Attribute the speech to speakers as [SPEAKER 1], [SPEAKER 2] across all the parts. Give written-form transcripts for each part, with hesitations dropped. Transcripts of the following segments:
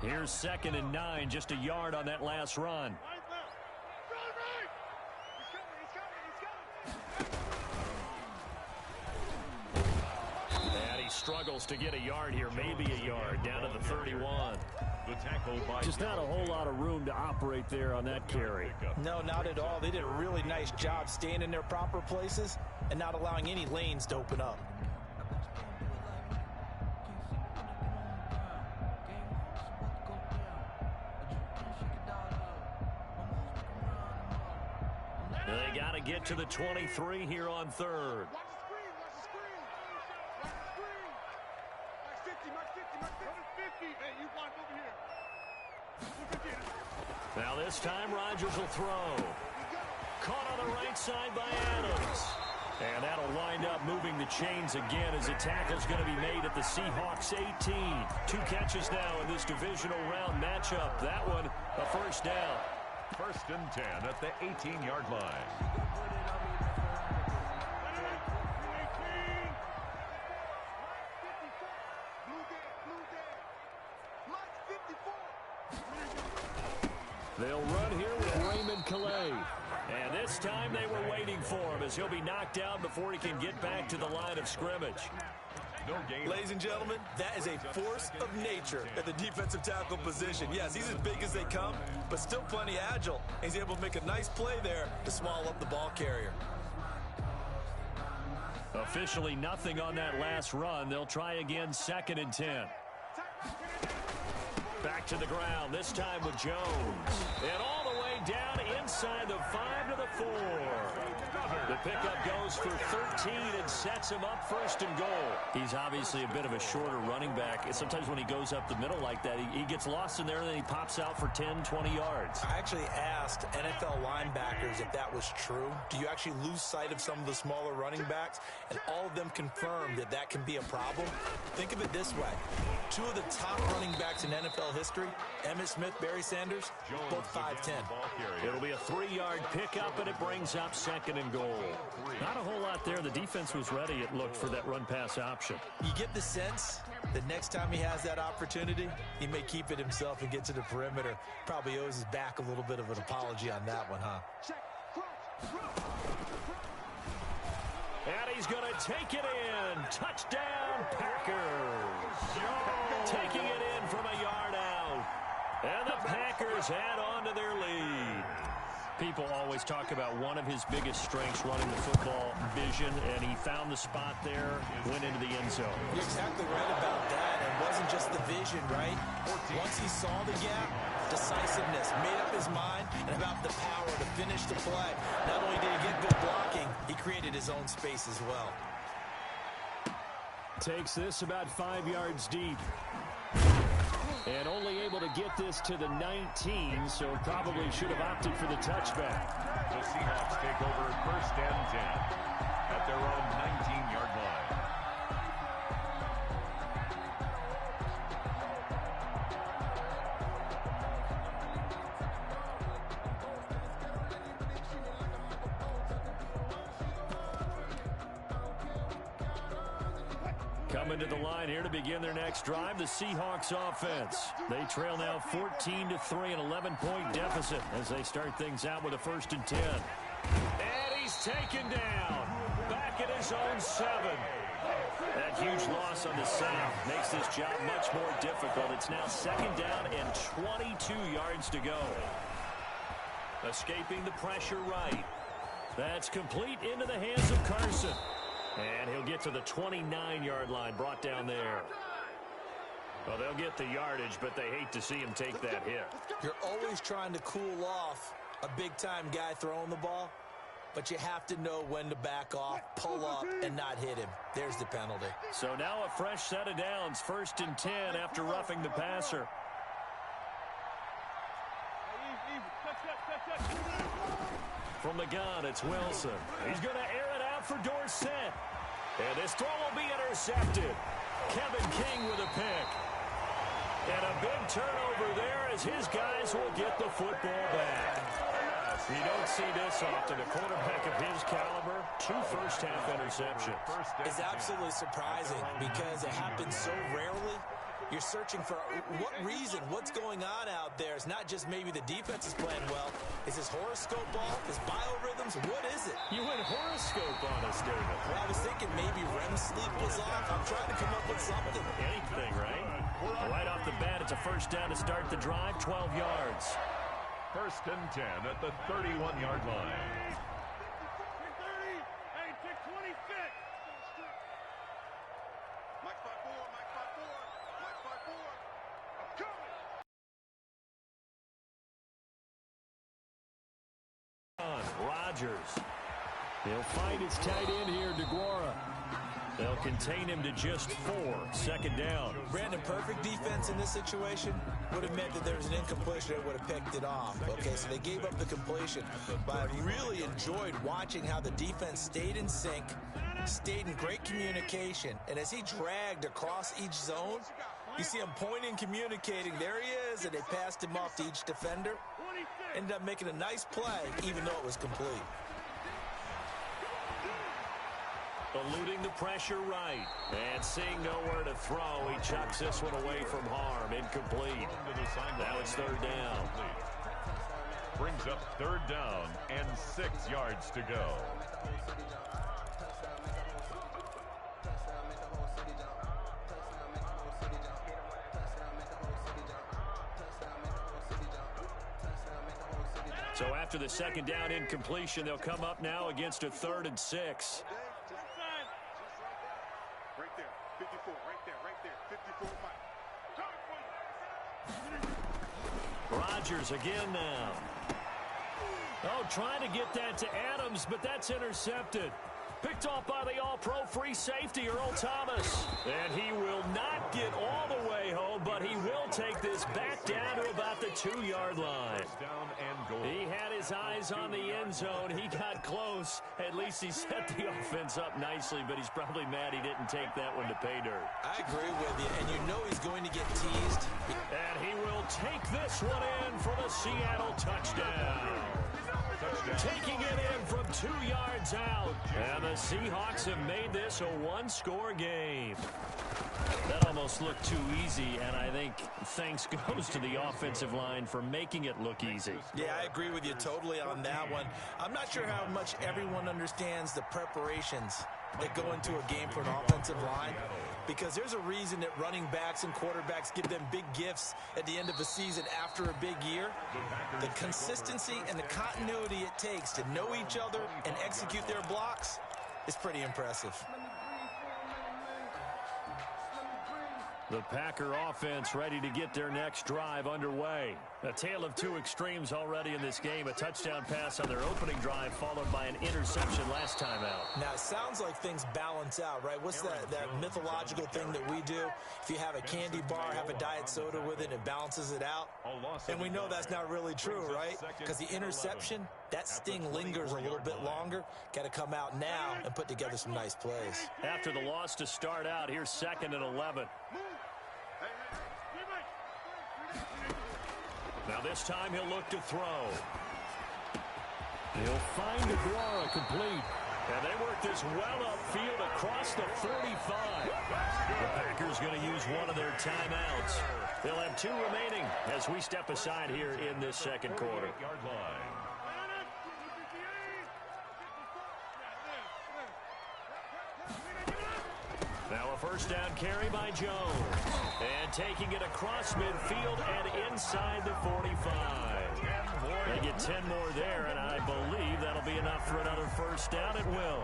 [SPEAKER 1] Here's 2nd and 9, just a yard on that last run. And he struggles to get a yard here, maybe a yard, down to the 31.
[SPEAKER 2] The tackle by
[SPEAKER 1] just not a whole lot of room to operate there on that carry.
[SPEAKER 3] No, not at all. They did a really nice job staying in their proper places and not allowing any lanes to open up.
[SPEAKER 1] They got to get to the 23 here on 3rd. Now this time Rodgers will throw. Caught on the right side by Adams. And that'll wind up moving the chains again as a tackle's going to be made at the Seahawks 18. 2 catches now in this divisional round matchup. That one a first down.
[SPEAKER 2] 1st and 10 at the 18-yard line.
[SPEAKER 1] They'll run here with Raymond Calais. And this time they were waiting for him as he'll be knocked down before he can get back to the line of scrimmage.
[SPEAKER 2] No gain.
[SPEAKER 3] Ladies and gentlemen, that is a force of nature at the defensive tackle position. Yes, he's as big as they come, but still plenty agile. He's able to make a nice play there to swallow up the ball carrier.
[SPEAKER 1] Officially nothing on that last run. They'll try again, 2nd and 10. Back to the ground, this time with Jones. And all the way down inside the 5 to the 4. The pickup goes for 13 and sets him up 1st and goal. He's obviously a bit of a shorter running back. Sometimes when he goes up the middle like that, he gets lost in there and then he pops out for 10, 20 yards.
[SPEAKER 3] I actually asked NFL linebackers if that was true. Do you actually lose sight of some of the smaller running backs? And all of them confirmed that that can be a problem. Think of it this way. 2 of the top running backs in NFL history, Emmitt Smith, Barry Sanders, both 5'10".
[SPEAKER 1] It'll be a 3-yard pickup, and it brings up 2nd and goal. Not a whole lot there. The defense was ready, it looked, for that run-pass option.
[SPEAKER 3] You get the sense that next time he has that opportunity, he may keep it himself and get to the perimeter. Probably owes his back a little bit of an apology on that one, huh?
[SPEAKER 1] And he's going to take it in. Touchdown, Packers. Taking it in from a yard out. And the Packers add on to their lead. People always talk about one of his biggest strengths, running the football, vision, and he found the spot there, went into the end zone.
[SPEAKER 3] You're exactly right about that. It wasn't just the vision, right? Once he saw the gap, decisiveness, made up his mind, and about the power to finish the play. Not only did he get good blocking, he created his own space as well.
[SPEAKER 1] Takes this about 5 yards deep. And only able to get this to the 19, so probably should have opted for the touchback.
[SPEAKER 2] The Seahawks take over 1st and 10 at their own 19-yard line.
[SPEAKER 1] Coming to the line here to begin their next drive, the Seahawks offense. They trail now 14-3, an 11-point deficit as they start things out with a 1st and 10. And he's taken down. Back at his own 7. That huge loss on the South makes this job much more difficult. It's now 2nd down and 22 yards to go. Escaping the pressure right. That's complete into the hands of Carson. And he'll get to the 29-yard line, brought down there. Well, they'll get the yardage, but they hate to see him take that hit.
[SPEAKER 3] You're always trying to cool off a big-time guy throwing the ball, but you have to know when to back off, pull up, and not hit him. There's the penalty.
[SPEAKER 1] So now a fresh set of downs, 1st and 10 after roughing the passer. From the gun, it's Wilson. He's going to air it out for Dorsett. And this throw will be intercepted. Kevin King with a pick. And a big turnover there as his guys will get the football back. You don't see this often. A quarterback of his caliber, 2 first-half interceptions.
[SPEAKER 3] It's absolutely surprising because it happens so rarely. You're searching for what reason, what's going on out there. It's not just maybe the defense is playing well. Is this horoscope ball? Is biorhythms? What is it?
[SPEAKER 1] You went horoscope on us, David.
[SPEAKER 3] Well, I was thinking maybe REM sleep was off. I'm trying to come up with something.
[SPEAKER 1] Anything, right? Right off the bat, it's a first down to start the drive, 12 yards.
[SPEAKER 2] First and 10 at the 31-yard line.
[SPEAKER 1] Rodgers. He'll find his tight end here, DeGuara. They'll contain him to just 4. Second down.
[SPEAKER 3] Brandon, perfect defense in this situation would have meant that there was an incompletion that would have picked it off. Okay, so they gave up the completion. But I really enjoyed watching how the defense stayed in sync, stayed in great communication. And as he dragged across each zone, you see him pointing, communicating. There he is, and they passed him off to each defender. Ended up making a nice play, even though it was complete.
[SPEAKER 1] Eluding the pressure right. And seeing nowhere to throw, he chucks this one away from harm. Incomplete. Now it's third down.
[SPEAKER 2] Brings up third down and 6 yards to go.
[SPEAKER 1] So after the second down incompletion, they'll come up now against a 3rd and 6.
[SPEAKER 4] Right there, 54, right there, 54,
[SPEAKER 1] Rodgers again now. Oh, trying to get that to Adams, but that's intercepted. Picked off by the all-pro free safety, Earl Thomas. And he will not get all the way home, but he will take this back down to about the 2-yard line.
[SPEAKER 2] Down and goal.
[SPEAKER 1] He had his eyes on the end zone. He got close. At least he set the offense up nicely, but he's probably mad he didn't take that one to pay dirt.
[SPEAKER 3] I agree with you, and you know he's going to get teased.
[SPEAKER 1] And he will take this one in for the Seattle touchdown. Taking it in from 2 yards out. And the Seahawks have made this a one-score game. That almost looked too easy, and I think thanks goes to the offensive line for making it look easy.
[SPEAKER 3] Yeah, I agree with you totally on that one. I'm not sure how much everyone understands the preparations that go into a game for an offensive line, because there's a reason that running backs and quarterbacks give them big gifts at the end of the season after a big year. The consistency and the continuity it takes to know each other and execute their blocks is pretty impressive.
[SPEAKER 1] The Packer offense ready to get their next drive underway. A tale of two extremes already in this game. A touchdown pass on their opening drive followed by an interception last time out.
[SPEAKER 3] Now, it sounds like things balance out, right? What's that mythological thing that we do? If you have a candy bar, have a diet soda with it, it balances it out. And we know that's not really true, right? Because the interception, that sting lingers a little bit longer. Got to come out now and put together some nice plays.
[SPEAKER 1] After the loss to start out, here's 2nd and 11. Now this time he'll look to throw. He'll find DeGuara complete. And they work this well upfield across the 45. The Packers going to use one of their timeouts. They'll have 2 remaining as we step aside here in this second quarter. Now a first down carry by Jones. And taking it across midfield and inside the 45. They get 10 more there, and I believe that'll be enough for another first down. It will.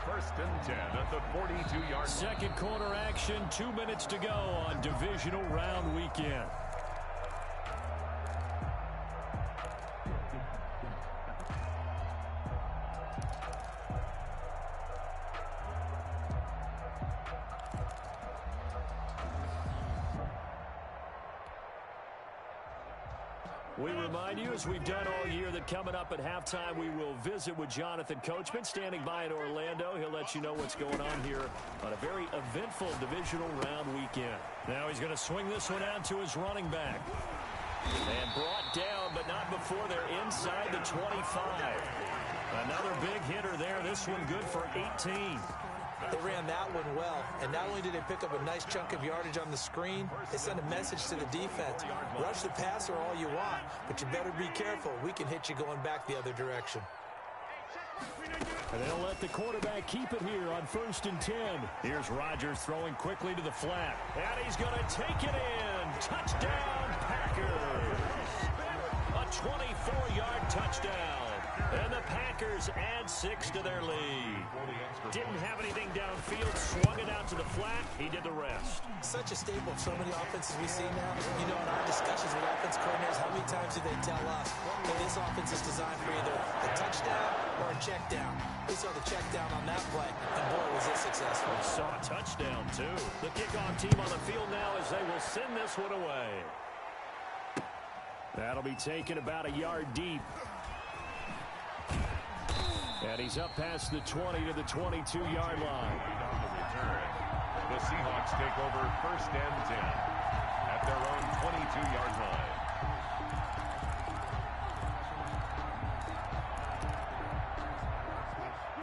[SPEAKER 2] 1st and 10 at the 42-yard line.
[SPEAKER 1] Second quarter action, 2 minutes to go on divisional round weekend. We remind you, as we've done all year, that coming up at halftime, we will visit with Jonathan Coachman, standing by in Orlando. He'll let you know what's going on here on a very eventful divisional round weekend. Now he's going to swing this one out to his running back. And brought down, but not before they're inside the 25. Another big hitter there. This one good for 18.
[SPEAKER 3] They ran that one well, and not only did they pick up a nice chunk of yardage on the screen, they sent a message to the defense. Rush the passer all you want, but you better be careful. We can hit you going back the other direction.
[SPEAKER 1] And they'll let the quarterback keep it here on 1st and 10. Here's Rodgers throwing quickly to the flat. And he's going to take it in. Touchdown, Packers. A 24-yard touchdown. And the Packers add 6 to their lead. Didn't have anything downfield, swung it out to the flat. He did the rest.
[SPEAKER 3] Such a staple of so many offenses we see now. You know, in our discussions with offense coordinators, how many times do they tell us, hey, this offense is designed for either a touchdown or a check down. We saw the check down on that play, and boy, was it successful.
[SPEAKER 1] We saw a touchdown, too. The kickoff team on the field now as they will send this one away. That'll be taken about a yard deep. And he's up past the 20 to the 22-yard line.
[SPEAKER 2] The Seahawks take over 1st and 10 at their own 22-yard line.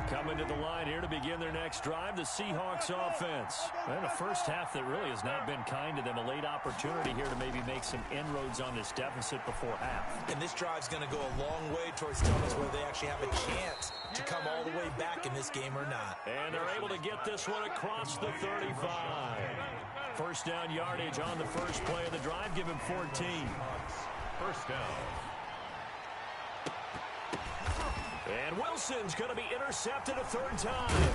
[SPEAKER 1] Coming to the line here to begin their next drive, the Seahawks offense. And a first half that really has not been kind to them. A late opportunity here to maybe make some inroads on this deficit before half.
[SPEAKER 3] And this drive's going to go a long way towards telling us whether they actually have a chance to come all the way back in this game or not.
[SPEAKER 1] And they're able to get this one across the 35. First down yardage on the first play of the drive. Give him 14.
[SPEAKER 2] First down.
[SPEAKER 1] And Wilson's going to be intercepted a 3rd time.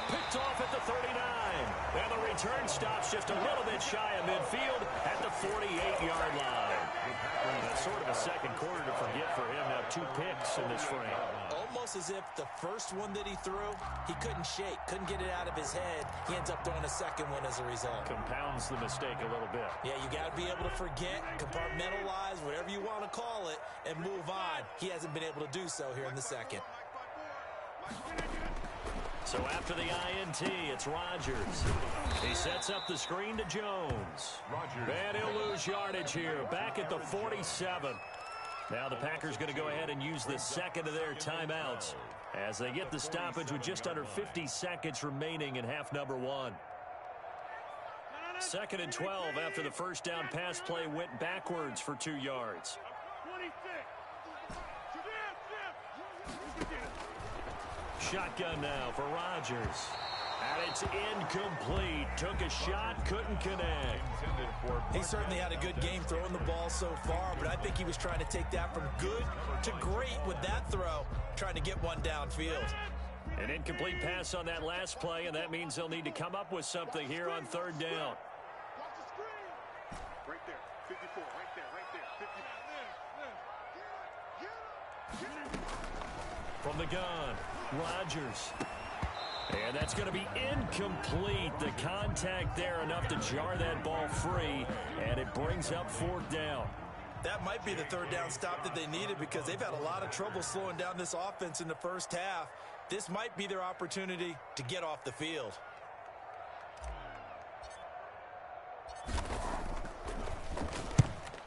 [SPEAKER 1] Picked off at the 39. And the return stops just a little bit shy of midfield at the 48-yard line. That's sort of a second quarter to forget for him. Now 2 picks in this frame.
[SPEAKER 3] Almost as if the first one that he threw, he couldn't shake, couldn't get it out of his head. He ends up throwing a second one as a result.
[SPEAKER 1] Compounds the mistake a little bit.
[SPEAKER 3] Yeah, you got to be able to forget, compartmentalize, whatever you want to call it, and move on. He hasn't been able to do so here in the second.
[SPEAKER 1] So after the INT, it's Rodgers. He sets up the screen to Jones. And he'll lose yardage here, back at the 47. Now the Packers going to go ahead and use the second of their timeouts as they get the stoppage with just under 50 seconds remaining in half number 1. 2nd and 12 after the first down pass play went backwards for 2 yards. Shotgun now for Rodgers. And it's incomplete. Took a shot, couldn't connect.
[SPEAKER 3] He certainly had a good game throwing the ball so far, but I think he was trying to take that from good to great with that throw, trying to get one downfield.
[SPEAKER 1] An incomplete pass on that last play, and that means they'll need to come up with something here on 3rd down.
[SPEAKER 4] Right there, 54, right there, right there, 50.
[SPEAKER 1] From the gun, Rodgers. And that's going to be incomplete. The contact there enough to jar that ball free, and it brings up 4th down.
[SPEAKER 3] That might be the 3rd down stop that they needed because they've had a lot of trouble slowing down this offense in the first half. This might be their opportunity to get off the field.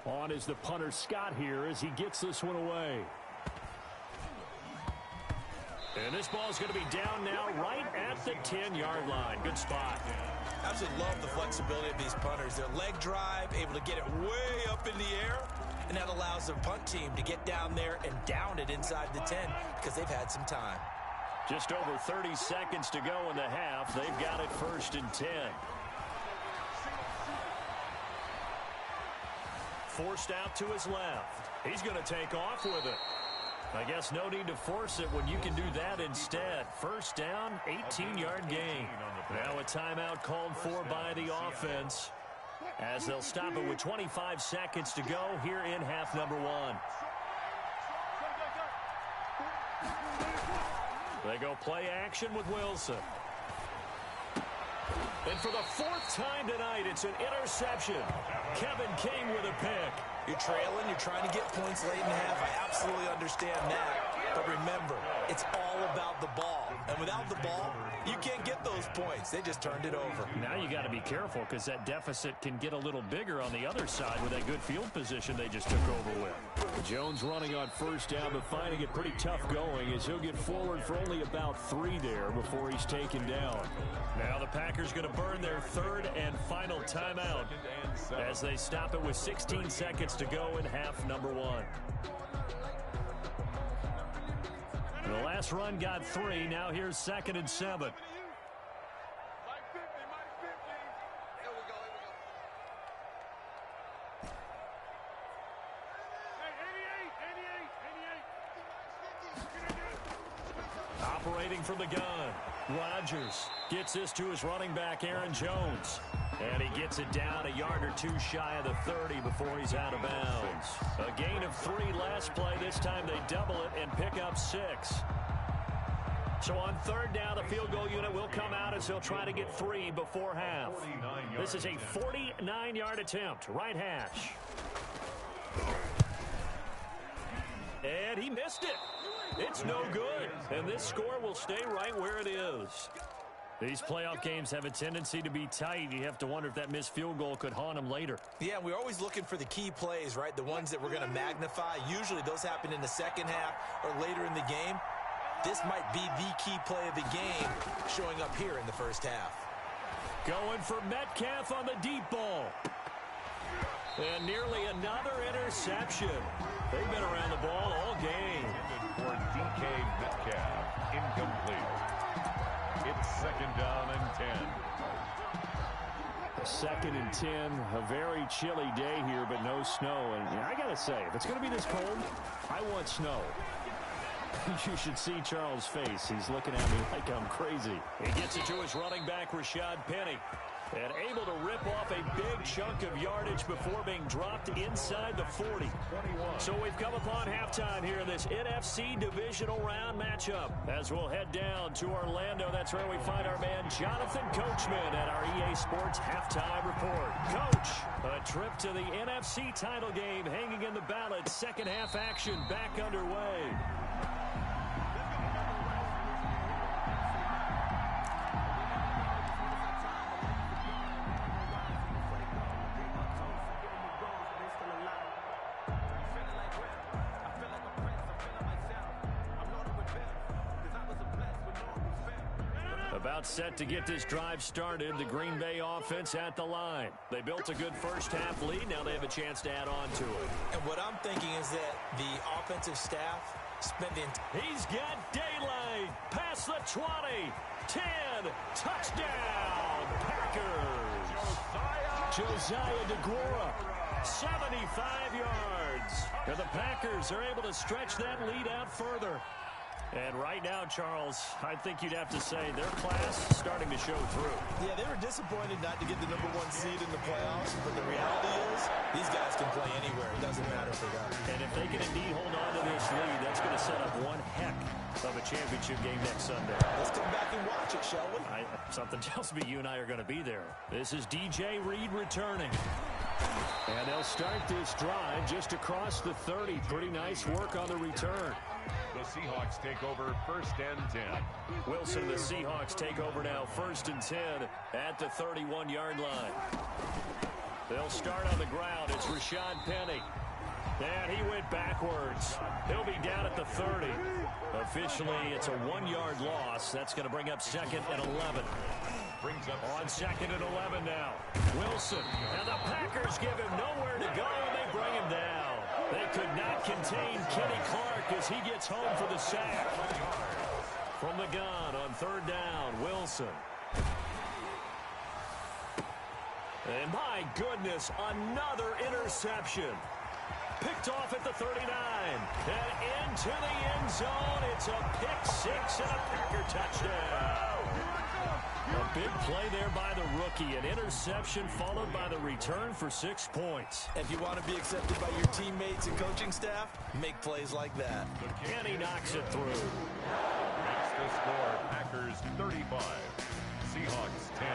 [SPEAKER 1] On is the punter Scott here as he gets this one away. And this ball is going to be down now right at the 10-yard line. Good spot.
[SPEAKER 3] Absolutely love the flexibility of these punters. Their leg drive, able to get it way up in the air, and that allows their punt team to get down there and down it inside the 10 because they've had some time.
[SPEAKER 1] Just over 30 seconds to go in the half. They've got it 1st and 10. Forced out to his left. He's going to take off with it. I guess no need to force it when you can do that instead. First down, 18-yard gain. Now a timeout called for by the offense as they'll stop it with 25 seconds to go here in half number 1. They go play action with Wilson. And for the 4th time tonight, it's an interception. Kevin King with a pick.
[SPEAKER 3] You're trailing, you're trying to get points late in the half. I absolutely understand that. But remember, it's all about the ball. And without the ball, you can't get those points. They just turned it over.
[SPEAKER 1] Now you got to be careful because that deficit can get a little bigger on the other side with that good field position they just took over with. Jones running on first down, but finding it pretty tough going as he'll get forward for only about 3 there before he's taken down. Now the Packers going to burn their third and final timeout as they stop it with 16 seconds to go in half number 1. The last run got 3. Now here's 2nd and 7. Operating from the gun, Rodgers gets this to his running back, Aaron Jones. And he gets it down a yard or 2 shy of the 30 before he's out of bounds. A gain of 3 last play. This time they double it and pick up 6. So on 3rd down, the field goal unit will come out as he'll try to get 3 before half. This is a 49-yard attempt, right hash. And he missed it. It's no good. And this score will stay right where it is. These playoff games have a tendency to be tight. You have to wonder if that missed field goal could haunt him later.
[SPEAKER 3] Yeah, we're always looking for the key plays, right? The ones that we're going to magnify. Usually those happen in the second half or later in the game. This might be the key play of the game showing up here in the first half.
[SPEAKER 1] Going for Metcalf on the deep ball. And nearly another interception. They've been around the ball all game.
[SPEAKER 2] For DK Metcalf, incomplete. It's 2nd down and 10.
[SPEAKER 1] 2nd and 10, a very chilly day here, but no snow. And I got to say, if it's going to be this cold, I want snow. You should see Charles' face. He's looking at me like I'm crazy. He gets it to his running back, Rashad Penny. And able to rip off a big chunk of yardage before being dropped inside the 40. So we've come upon halftime here in this NFC divisional round matchup. As we'll head down to Orlando, that's where we find our man Jonathan Coachman at our EA Sports Halftime Report. Coach, a trip to the NFC title game hanging in the balance. Second half action back underway. About set to get this drive started. The Green Bay offense at the line. They built a good first half lead. Now they have a chance to add on to it.
[SPEAKER 3] And what I'm thinking is that the offensive staff spending...
[SPEAKER 1] He's got daylight. Past the 20. 10. Touchdown. Packers. Josiah DeGuara. 75 yards. And the Packers are able to stretch that lead out further. And right now, Charles, I think you'd have to say their class is starting to show through.
[SPEAKER 3] Yeah, they were disappointed not to get the #1 seed in the playoffs, but the reality is these guys can play anywhere. It doesn't matter for them.
[SPEAKER 1] And if they can indeed hold on to this lead, that's going to set up one heck of a championship game next Sunday.
[SPEAKER 3] Let's come back and watch it, shall we?
[SPEAKER 1] Something tells me you and I are going to be there. This is DJ Reed returning. And they'll start this drive just across the 30. Pretty nice work on the return.
[SPEAKER 2] The Seahawks take over 1st and 10.
[SPEAKER 1] Wilson and the Seahawks take over now 1st and 10 at the 31-yard line. They'll start on the ground. It's Rashad Penny. And he went backwards. He'll be down at the 30. Officially, it's a 1-yard loss. That's going to bring up 2nd and 11.
[SPEAKER 2] Brings up
[SPEAKER 1] on 2nd and 11 now. Wilson. And the Packers give him nowhere to go, and they bring him down. They could not contain Kenny Clark as he gets home for the sack. From the gun on 3rd down, Wilson. And my goodness, another interception. Picked off at the 39. And into the end zone. It's a pick 6 and a Packer touchdown. A big play there by the rookie. An interception followed by the return for 6 points.
[SPEAKER 3] If you want to be accepted by your teammates and coaching staff, make plays like that.
[SPEAKER 1] And he knocks it through.
[SPEAKER 2] Makes the score Packers 35, Seahawks 10.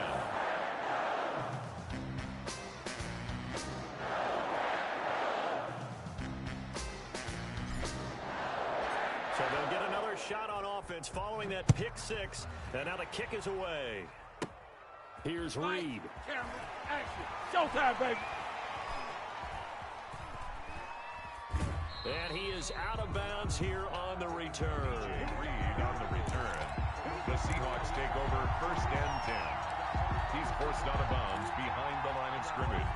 [SPEAKER 1] So they'll get offense following that pick six. And now the kick is away. Here's Reed.
[SPEAKER 5] Camera, action. Showtime, baby.
[SPEAKER 1] And he is out of bounds here on the return.
[SPEAKER 2] Reed on the return. The Seahawks take over first and 10. He's forced out of bounds behind the line of scrimmage.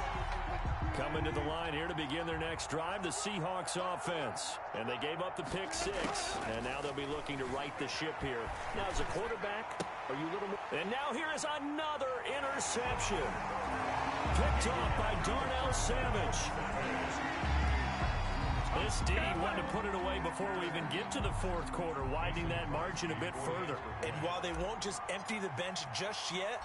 [SPEAKER 1] Coming to the line here to begin their next drive, the Seahawks offense. And they gave up the pick six. And now they'll be looking to right the ship here. Now, as a quarterback, are you a little more... And now here is another interception. Picked off by Darnell Savage. This D wanted to put it away before we even get to the fourth quarter, widening that margin a bit further.
[SPEAKER 3] And while they won't just empty the bench just yet,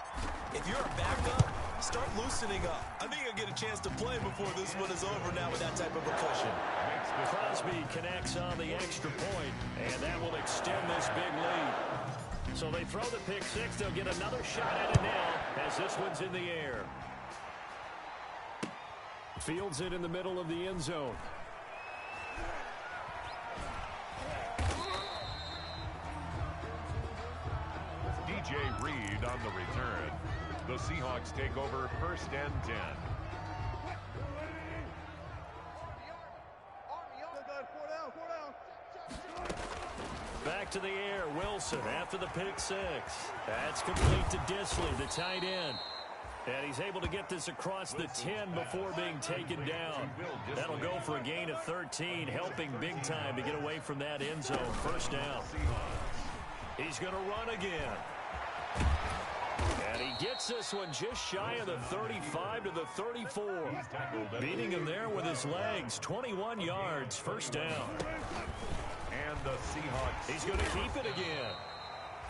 [SPEAKER 3] if you're a backup, start loosening up. I think you'll get a chance to play before this one is over now with that type of a cushion.
[SPEAKER 1] Crosby connects on the extra point, and that will extend this big lead. So they throw the pick six. They'll get another shot at it now as this one's in the air. Fields it in the middle of the end zone.
[SPEAKER 2] DJ Reed on the return. The Seahawks take over first and 10.
[SPEAKER 1] Back to the air, Wilson after the pick six. That's complete to Disley, the tight end. And he's able to get this across the 10 before being taken down. That'll go for a gain of 13, helping big time to get away from that end zone. First down. He's going to run again. And he gets this one just shy of the 35 to the 34. Beating him there with his legs. 21 yards, first down.
[SPEAKER 2] And the Seahawks.
[SPEAKER 1] He's going to keep it again.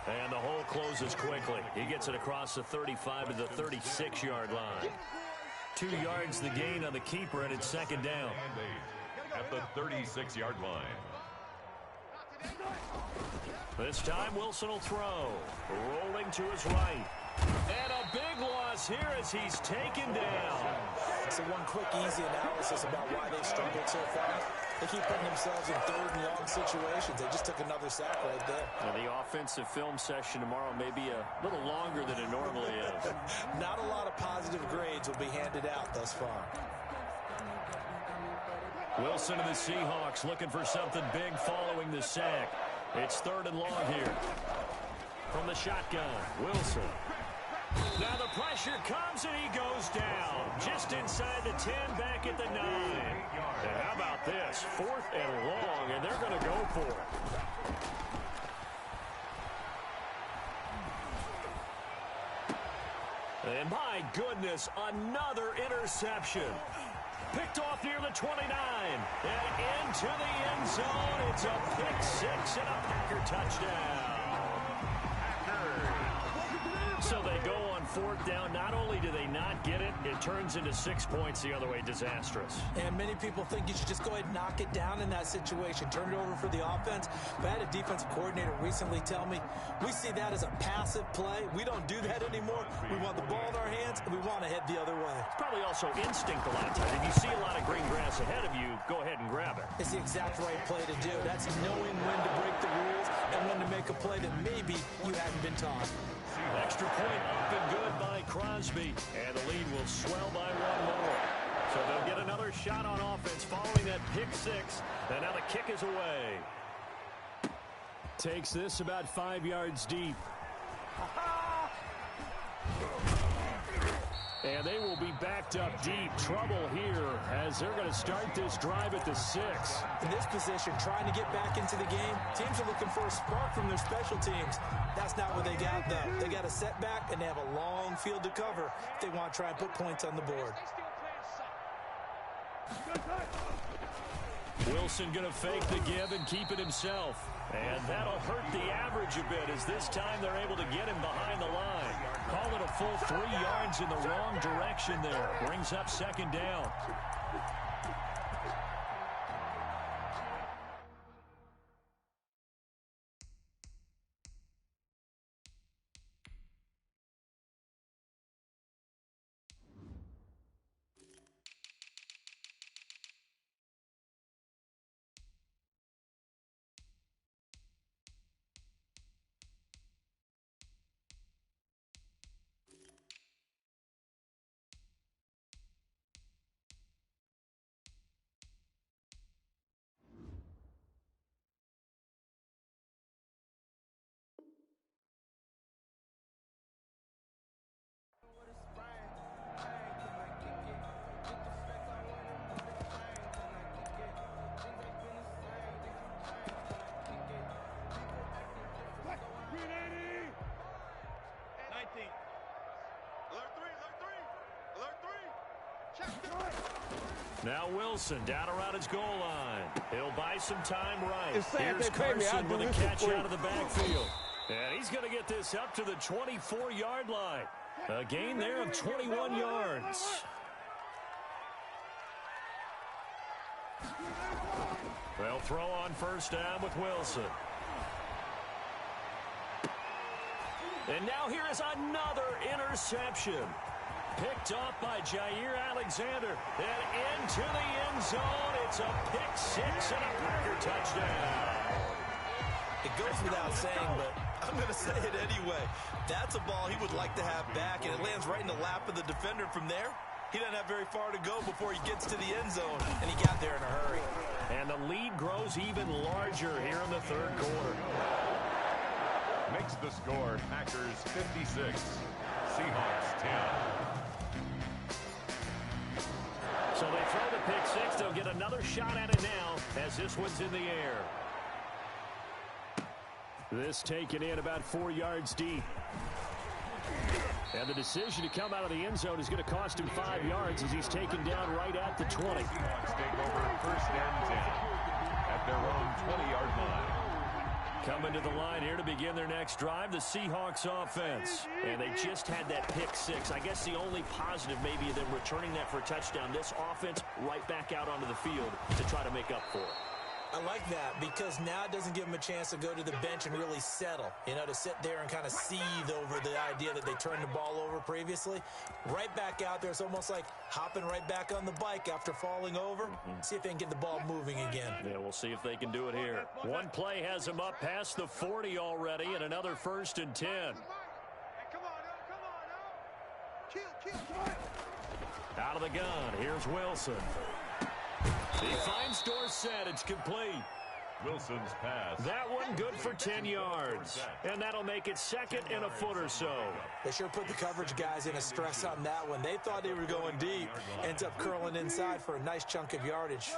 [SPEAKER 1] And the hole closes quickly. He gets it across the 35 to the 36-yard line. 2 yards the gain on the keeper, and it's second down.
[SPEAKER 2] At the 36-yard line.
[SPEAKER 1] This time Wilson will throw. Rolling to his right. And a big loss here as he's taken down.
[SPEAKER 3] So one quick, easy analysis about why they struggled so far. They keep putting themselves in third and long situations. They just took another sack right there.
[SPEAKER 1] And the offensive film session tomorrow may be a little longer than it normally is.
[SPEAKER 3] Not a lot of positive grades will be handed out thus far.
[SPEAKER 1] Wilson and the Seahawks looking for something big following the sack. It's third and long here. From the shotgun, Wilson. Now the pressure comes and he goes down. Just inside the 10, back at the 9. And how about this? Fourth and long, and they're going to go for it. And my goodness, another interception. Picked off near the 29. And into the end zone. It's a pick six and a Packer touchdown. So they go on fourth down. Not only do they not get it, it turns into 6 points the other way. Disastrous.
[SPEAKER 3] And many people think you should just go ahead and knock it down in that situation. Turn it over for the offense. But I had a defensive coordinator recently tell me, we see that as a passive play. We don't do that anymore. We want the ball in our hands, and we want to head the other way.
[SPEAKER 1] It's probably also instinct a lot of times. If you see a lot of green grass ahead of you, go ahead and grab it.
[SPEAKER 3] It's the exact right play to do. That's knowing when to break the rules and when to make a play that maybe you hadn't been taught.
[SPEAKER 1] Extra point up and good by Crosby. And the lead will swell by one more. So they'll get another shot on offense following that pick six. And now the kick is away. Takes this about 5 yards deep. And they will be backed up deep. Trouble here as they're going to start this drive at the 6.
[SPEAKER 3] In this position, trying to get back into the game, teams are looking for a spark from their special teams. That's not what they got, though. They got a setback, and they have a long field to cover if they want to try and put points on the board.
[SPEAKER 1] Wilson going to fake the give and keep it himself. And that'll hurt the average a bit as this time they're able to get him behind the line. Call it a full 3 yards in the wrong direction there. Brings up second down. Now Wilson down around his goal line. He'll buy some time right.
[SPEAKER 5] It's sad
[SPEAKER 1] Here's
[SPEAKER 5] they pay me.
[SPEAKER 1] Carson
[SPEAKER 5] I do
[SPEAKER 1] with a
[SPEAKER 5] this
[SPEAKER 1] catch
[SPEAKER 5] for you.
[SPEAKER 1] out of the backfield. And he's going to get this up to the 24-yard line. A gain there of 21 yards. They'll throw on first down with Wilson. And now here is another interception. Picked off by Jair Alexander. And into the end zone. It's a pick six and a Packer touchdown.
[SPEAKER 3] It goes without saying, but I'm going to say it anyway. That's a ball he would like to have back, and it lands right in the lap of the defender from there. He doesn't have very far to go before he gets to the end zone, and he got there in a hurry.
[SPEAKER 1] And the lead grows even larger here in the third quarter.
[SPEAKER 2] Makes the score Packers 56, Seahawks 10.
[SPEAKER 1] So they throw the pick six. They'll get another shot at it now as this one's in the air. This taken in about 4 yards deep. And the decision to come out of the end zone is going to cost him 5 yards as he's taken down right at the 20.
[SPEAKER 2] Seahawks take over first and 10 at their own 20-yard line.
[SPEAKER 1] Coming to the line here to begin their next drive, the Seahawks offense. And they just had that pick six. I guess the only positive maybe them returning that for a touchdown. This offense right back out onto the field to try to make up for it.
[SPEAKER 3] I like that because now it doesn't give him a chance to go to the bench and really settle, you know, to sit there and kind of seethe over the idea that they turned the ball over previously. Right back out there, it's almost like hopping right back on the bike after falling over. See if they can get the ball moving again.
[SPEAKER 1] Yeah, we'll see if they can do it here. One play has him up past the 40 already, and another first and 10. Out of the gun, here's Wilson. He finds Dorsett. It's complete.
[SPEAKER 2] Wilson's pass.
[SPEAKER 1] That one good for 10 yards. And that'll make it second and a foot or so.
[SPEAKER 3] They sure put the coverage guys in a stress on that one. They thought they were going deep. Ends up curling inside for a nice chunk of yardage.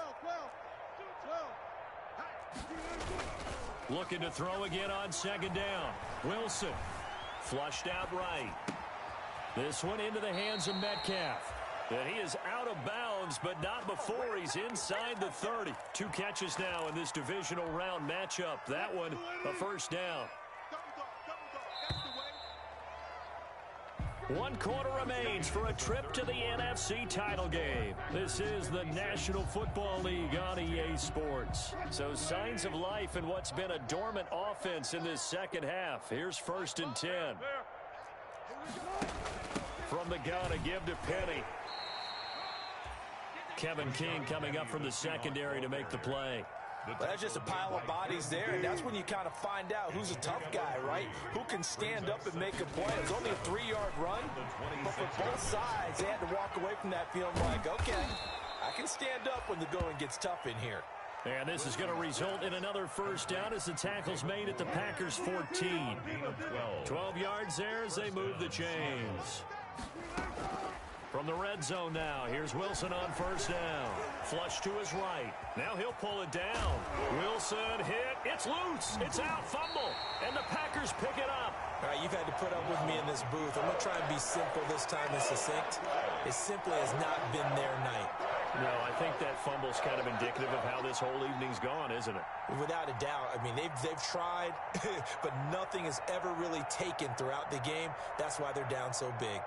[SPEAKER 1] Looking to throw again on second down. Wilson flushed out right. This one into the hands of Metcalf. And he is out of bounds, but not before he's inside the 30. 2 catches now in this divisional round matchup. That one, a first down. 1 quarter remains for a trip to the NFC title game. This is the National Football League on EA Sports. So signs of life in what's been a dormant offense in this second half. Here's first and 10. From the gun, a give to Penny. Kevin King coming up from the secondary to make the play.
[SPEAKER 3] But that's just a pile of bodies there, and that's when you kind of find out who's a tough guy, right? Who can stand up and make a play. It's only a 3-yard run, but for both sides, they had to walk away from that feeling like, okay, I can stand up when the going gets tough in here.
[SPEAKER 1] And this is going to result in another first down as the tackle's made at the Packers' 14. 12 yards there as they move the chains. From the red zone now, here's Wilson on first down. Flush to his right. Now he'll pull it down. Wilson hit. It's loose. It's out. Fumble. And the Packers pick it up.
[SPEAKER 3] All right, you've had to put up with me in this booth. I'm going to try and be simple this time and succinct. It simply has not been their night.
[SPEAKER 1] No, I think that fumble's kind of indicative of how this whole evening's gone, isn't it?
[SPEAKER 3] Without a doubt. I mean, they've tried, but nothing has ever really taken throughout the game. That's why they're down so big.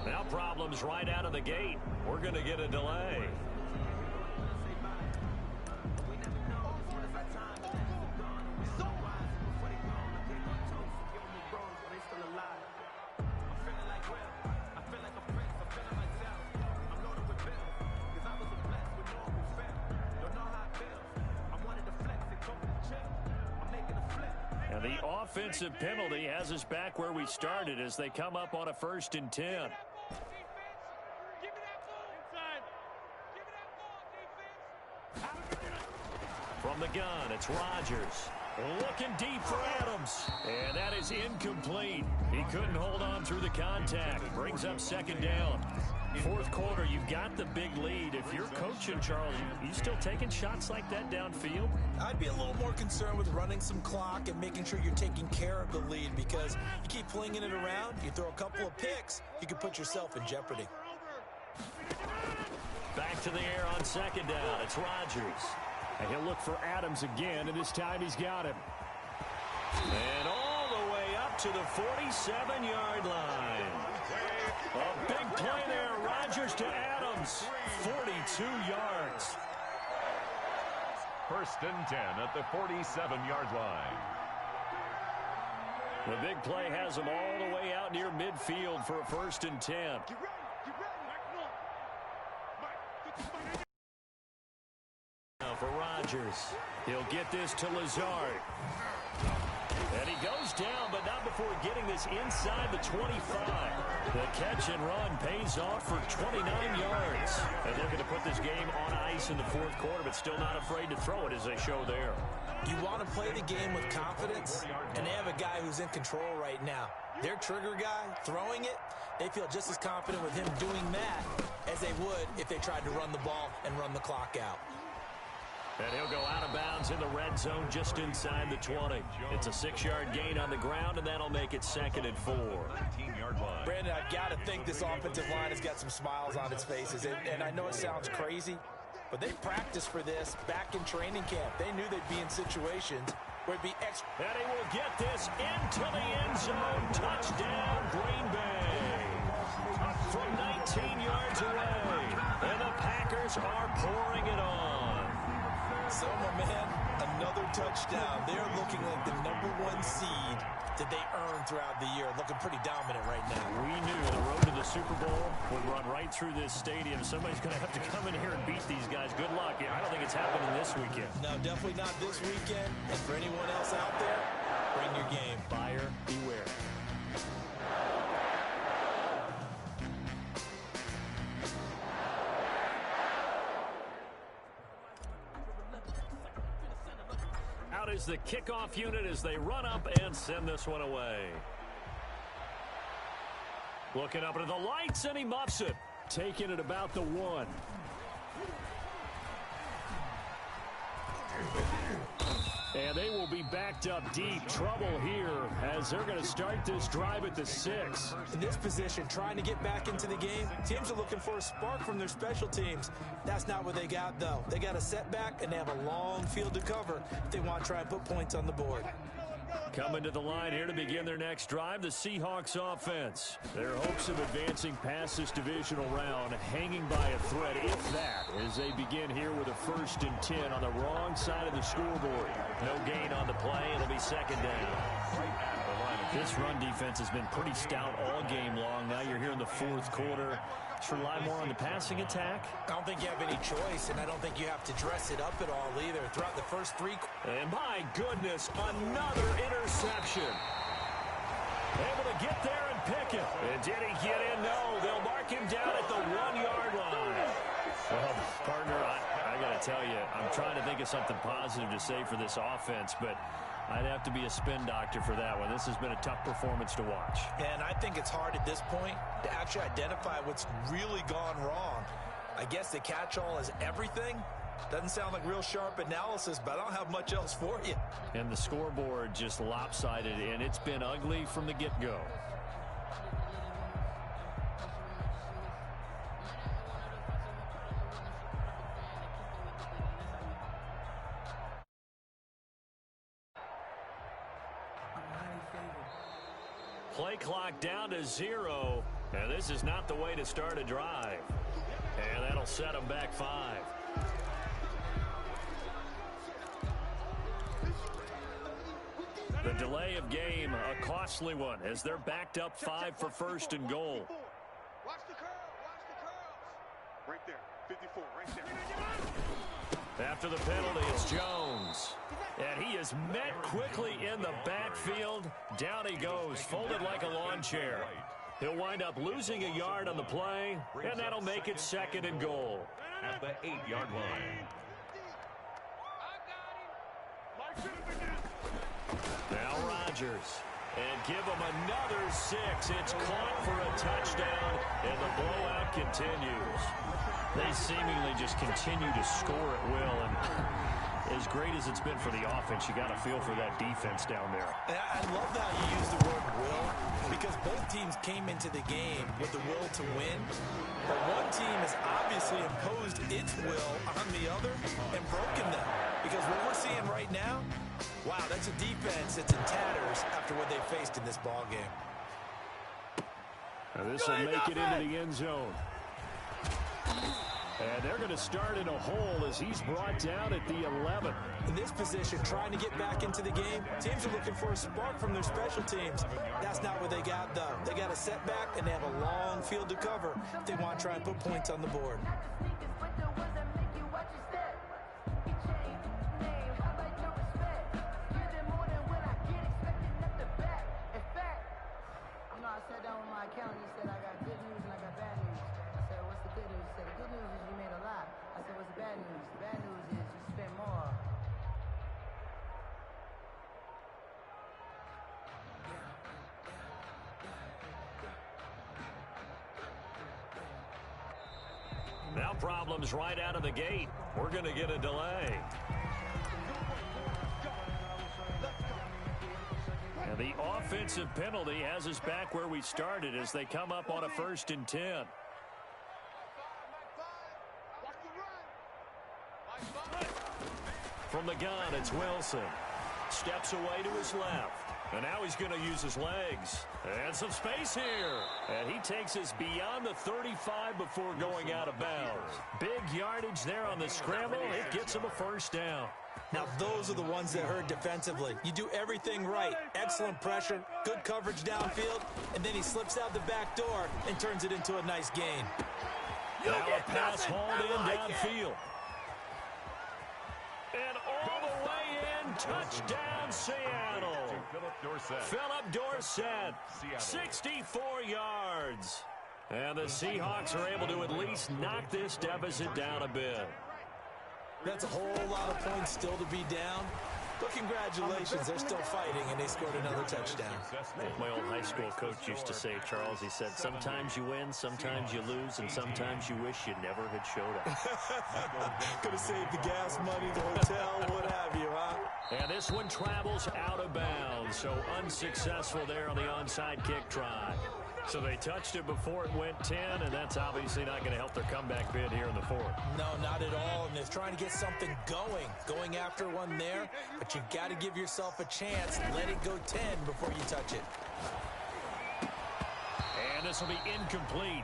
[SPEAKER 1] Now problems right out of the gate. We're going to get a delay. And the offensive penalty has us back where we started as they come up on a first and 10. From the gun, it's Rodgers. Looking deep for Adams. And that is incomplete. He couldn't hold on through the contact. Brings up second down. Fourth quarter, you've got the big lead. If you're coaching, Charles, you still taking shots like that downfield?
[SPEAKER 3] I'd be a little more concerned with running some clock and making sure you're taking care of the lead, because you keep flinging it around, you throw a couple of picks, you can put yourself in jeopardy.
[SPEAKER 1] Back to the air on second down. It's Rodgers. And he'll look for Adams again, and this time he's got him. And all the way up to the 47-yard line. A big play there. Rodgers to Adams. 42 yards.
[SPEAKER 2] First and 10 at the 47-yard line.
[SPEAKER 1] The big play has him all the way out near midfield for a first and 10. Now for Rodgers. He'll get this to Lazard. And he goes down, but not before getting this inside the 25. The catch and run pays off for 29 yards. And they're going to put this game on ice in the fourth quarter, but still not afraid to throw it as they show there.
[SPEAKER 3] You want to play the game with confidence, and they have a guy who's in control right now. Their trigger guy, throwing it, they feel just as confident with him doing that as they would if they tried to run the ball and run the clock out.
[SPEAKER 1] And he'll go out of bounds in the red zone just inside the 20. It's a 6-yard gain on the ground, and that'll make it second and 4.
[SPEAKER 2] 19-yard line.
[SPEAKER 3] Brandon, I've got to think this offensive line has got some smiles on its faces. And I know it sounds crazy, but they practiced for this back in training camp. They knew they'd be in situations where it'd be extra.
[SPEAKER 1] And he will get this into the end zone. Touchdown, Green Bay. From 19 yards away. And the Packers are pouring it on.
[SPEAKER 3] So, my man, another touchdown. They're looking like the #1 seed that they earned throughout the year. Looking pretty dominant right now.
[SPEAKER 1] We knew the road to the Super Bowl would run right through this stadium. Somebody's going to have to come in here and beat these guys. Good luck. I don't think it's happening this weekend.
[SPEAKER 3] No, definitely not this weekend. And for anyone else out there, bring your game.
[SPEAKER 1] Buyer beware. Is the kickoff unit as they run up and send this one away. Looking up into the lights, and he muffs it. Taking it about the 1. And they will be backed up deep. Trouble here as they're going to start this drive at the 6.
[SPEAKER 3] In this position, trying to get back into the game, teams are looking for a spark from their special teams. That's not what they got, though. They got a setback, and they have a long field to cover if they want to try and put points on the board.
[SPEAKER 1] Coming to the line here to begin their next drive, the Seahawks offense. Their hopes of advancing past this divisional round hanging by a thread, if that, as they begin here with a first and 10 on the wrong side of the scoreboard. No gain on the play. It'll be second down. This run defense has been pretty stout all game long. Now you're here in the fourth quarter. Should rely more on the passing attack.
[SPEAKER 3] I don't think you have any choice, and I don't think you have to dress it up at all either. Throughout the first 3.
[SPEAKER 1] And my goodness, another interception. Able to get there and pick it. And did he get in? No, they'll mark him down at the 1-yard line. Well, partner, I got to tell you, I'm trying to think of something positive to say for this offense, but I'd have to be a spin doctor for that one. This has been a tough performance to watch.
[SPEAKER 3] And I think it's hard at this point to actually identify what's really gone wrong. I guess the catch-all is everything. Doesn't sound like real sharp analysis, but I don't have much else for you.
[SPEAKER 1] And the scoreboard just lopsided, and it's been ugly from the get-go. Play clock down to 0, and this is not the way to start a drive. And that'll set them back 5. The delay of game, a costly one, as they're backed up 5 for first and goal.
[SPEAKER 4] Watch the curl. Watch the curls. Right there. 54. Right there.
[SPEAKER 1] After the penalty, it's Jones. And he is met quickly in the backfield. Down he goes, folded like a lawn chair. He'll wind up losing a yard on the play, and that'll make it second and goal.
[SPEAKER 2] At the 8-yard line.
[SPEAKER 1] Now Rodgers. And give him another 6. It's caught for a touchdown, and the blowout continues. They seemingly just continue to score at will, and as great as it's been for the offense, you got to feel for that defense down there.
[SPEAKER 3] And I love how you use the word will, because both teams came into the game with the will to win, but one team has obviously imposed its will on the other and broken them. Because what we're seeing right now, wow, that's a defense that's in tatters after what they faced in this ball game.
[SPEAKER 1] Now this will make it into the end zone. And they're going to start in a hole as he's brought down at the 11.
[SPEAKER 3] In this position, trying to get back into the game, teams are looking for a spark from their special teams. That's not what they got, though. They got a setback, and they have a long field to cover if they want to try and put points on the board.
[SPEAKER 6] I sat down with my accountant. He said, I got good news and I got bad news. I said, what's the good news? He said, the good news is you made a lot. I said, what's the bad news? The bad news is you spent more.
[SPEAKER 1] Now problems right out of the gate. We're going to get a delay. And the offensive penalty has us back where we started as they come up on a 1st and 10. From the gun, it's Wilson. Steps away to his left. And now he's going to use his legs. And some space here. And he takes us beyond the 35 before going out of bounds. Big yardage there on the scramble. It gets him a 1st down.
[SPEAKER 3] Now, those are the ones that hurt defensively. You do everything right. Excellent pressure, good coverage downfield, and then he slips out the back door and turns it into a nice gain.
[SPEAKER 1] Now a pass hauled in downfield. And all the way in, touchdown Seattle. Philip Dorsett, 64 yards. And the Seahawks are able to at least knock this deficit down a bit.
[SPEAKER 3] That's a whole lot of points still to be down. But congratulations, they're still fighting, and they scored another touchdown.
[SPEAKER 1] My old high school coach used to say, Charles, he said, sometimes you win, sometimes you lose, and sometimes you wish you never had showed up.
[SPEAKER 3] Could have saved the gas money, the hotel, what have you, huh?
[SPEAKER 1] And this one travels out of bounds, so unsuccessful there on the onside kick try. So they touched it before it went 10, and that's obviously not going to help their comeback bid here in the 4th.
[SPEAKER 3] No, not at all, and they're trying to get something going after one there, but you got to give yourself a chance. Let it go 10 before you touch it.
[SPEAKER 1] And this will be incomplete.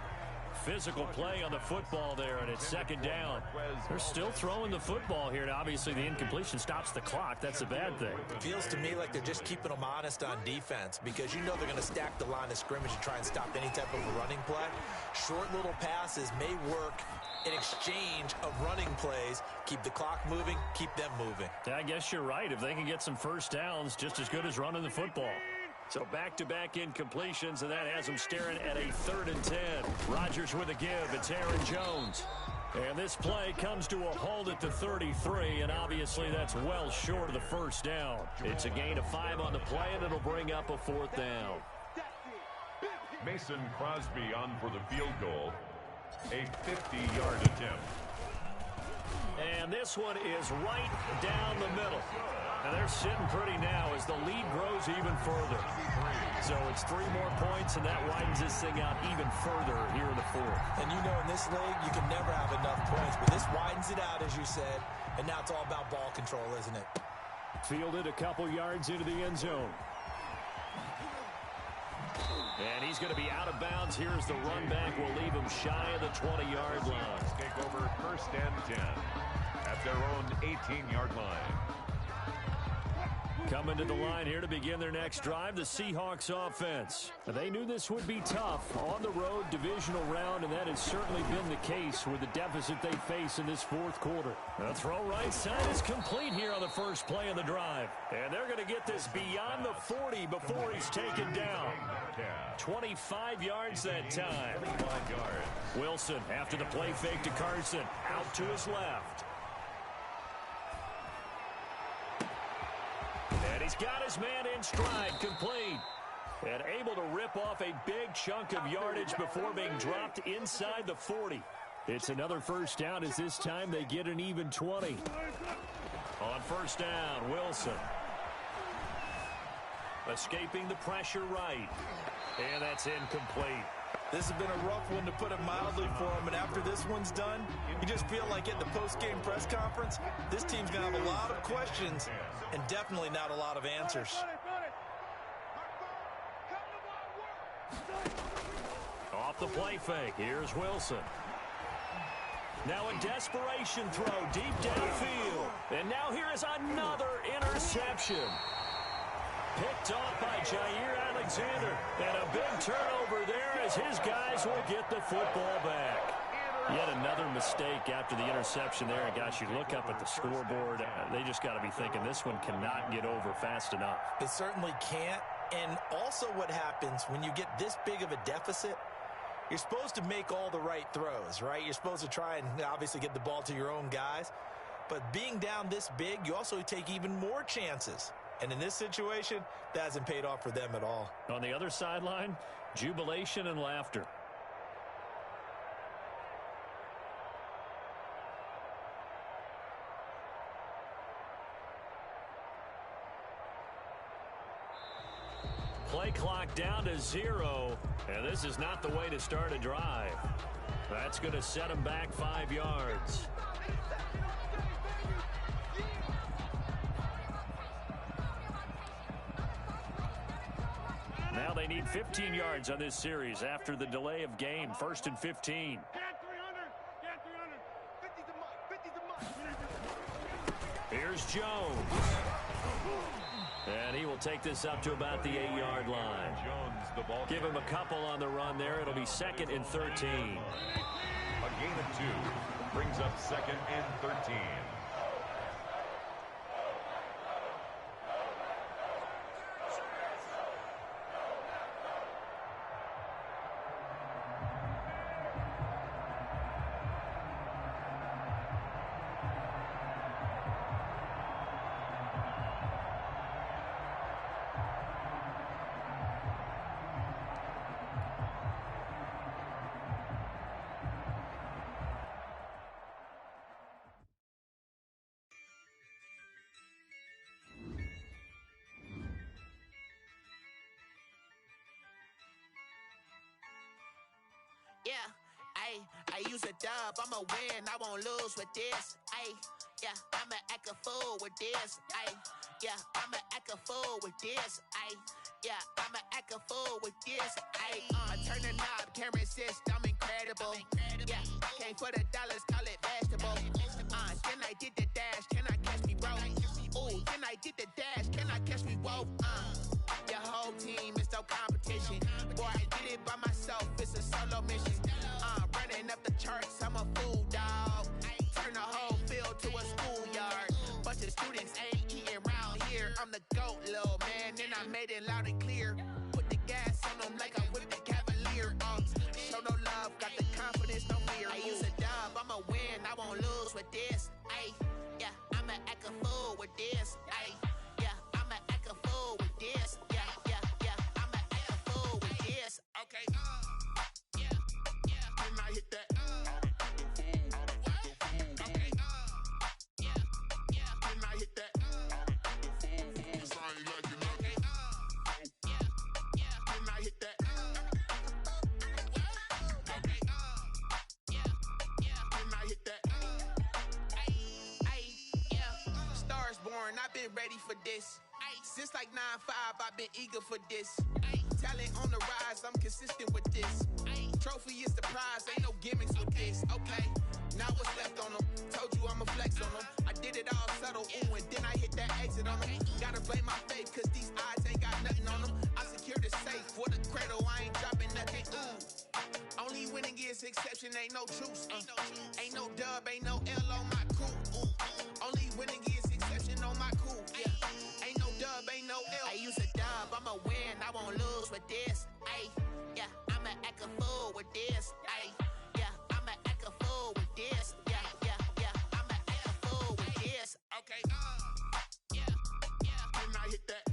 [SPEAKER 1] Physical play on the football there, and it's 2nd down. They're still throwing the football here, and obviously the incompletion stops the clock. That's a bad thing.
[SPEAKER 3] Feels to me like they're just keeping them honest on defense, because you know they're going to stack the line of scrimmage and try and stop any type of a running play. Short little passes may work in exchange of running plays. Keep the clock moving, keep them moving.
[SPEAKER 1] I guess you're right. If they can get some first downs, just as good as running the football. So back-to-back incompletions, and that has them staring at a 3rd and 10. Rodgers with a give. It's Aaron Jones. And this play comes to a halt at the 33, and obviously that's well short of the 1st down. It's a gain of 5 on the play, and it'll bring up a 4th down.
[SPEAKER 2] Mason Crosby on for the field goal. A 50-yard attempt.
[SPEAKER 1] And this one is right down the middle. And they're sitting pretty now as the lead grows even further. So it's 3 more points, and that widens this thing out even further here in the 4th.
[SPEAKER 3] And you know in this league, you can never have enough points, but this widens it out, as you said, and now it's all about ball control, isn't it?
[SPEAKER 1] Fielded a couple yards into the end zone. And he's going to be out of bounds. Here's the run back. Will leave him shy of the 20-yard line.
[SPEAKER 2] Take over 1st and 10 at their own 18-yard line.
[SPEAKER 1] Coming to the line here to begin their next drive, the Seahawks offense. They knew this would be tough on the road, divisional round, and that has certainly been the case with the deficit they face in this 4th quarter. The throw right side is complete here on the first play of the drive. And they're going to get this beyond the 40 before he's taken down. 25 yards that time. Wilson after the play fake to Carson. Out to his left. He's got his man in stride, complete. And able to rip off a big chunk of yardage before being dropped inside the 40. It's another first down as this time they get an even 20. On first down, Wilson. Escaping the pressure right. And that's incomplete.
[SPEAKER 3] This has been a rough one, to put it mildly, for him. And after this one's done, you just feel like at the post-game press conference, this team's going to have a lot of questions and definitely not a lot of answers.
[SPEAKER 1] Off the play fake, here's Wilson. Now a desperation throw deep downfield. And now here is another interception. Picked off by Jair Alexander. And a big turnover there as his guys will get the football back. Yet another mistake after the interception there. And gosh, you look up at the scoreboard, they just got to be thinking this one cannot get over fast enough.
[SPEAKER 3] It certainly can't. And also what happens when you get this big of a deficit, you're supposed to make all the right throws, right? You're supposed to try and obviously get the ball to your own guys. But being down this big, you also take even more chances. And in this situation, that hasn't paid off for them at all.
[SPEAKER 1] On the other sideline, jubilation and laughter. Play clock down to 0, and this is not the way to start a drive. That's going to set them back 5 yards. Now they need 15 yards on this series after the delay of game. 1st and 15. Here's Jones. And he will take this up to about the 8-yard line. Give him a couple on the run there. It'll be 2nd and 13.
[SPEAKER 2] A gain of 2 brings up 2nd and 13.
[SPEAKER 7] Yeah, I use a dub, I'ma win, I won't lose with this. Yeah, I'ma act a fool with this. Yeah, I'ma act a fool with this. Yeah, I'ma act a fool with this. Turn the knob, can't resist, I'm incredible. Yeah, came for the dollars, call it vegetable. Then I did the dash, can I catch me, bro? Ooh, then I did the dash, can I catch me, whoa? Your whole team is no competition. Boy, I did it by myself, it's a solo mission. Running up the charts, I'm a fool, dog. Turn the whole field to a schoolyard. Bunch of students ain't eating round here. I'm the GOAT, little man, and I made it loud and clear. Put the gas on them like I whipped the Cavalier. Show no love, got the confidence, no fear. I use a dub, I'ma win, I won't lose with this. Yeah, I'ma act a fool with this. Yeah, I'ma act a fool with this. Yeah, I'ma act a fool with this. Okay, can I hit that? Okay, can I hit that? Cause I ain't like it, okay, can I hit that? Okay, can I hit that? Stars born, I've been ready for this. Since like 9-5, I've been eager for this. Talent on the rise, I'm consistent with this. Trophy is the prize, ain't no gimmicks with this. Okay, now what's left on them? Told you I'ma flex on them. I did it all subtle, ooh, and then I hit that exit on them. Gotta blame my faith, cause these odds ain't got nothing on them. I secured the safe for the cradle, I ain't dropping nothing, ooh. Only winning is exception, ain't no truce. Ain't no dub, ain't no L on my crew. Only winning is exception on my crew. Yeah, ain't no dub, ain't no L. I use a dub, I'ma win, I won't lose with this. Yeah, I'ma act a fool with this. Yeah, I'ma act a fool with this. Yeah, I'ma act a fool with this. Okay, can I hit that?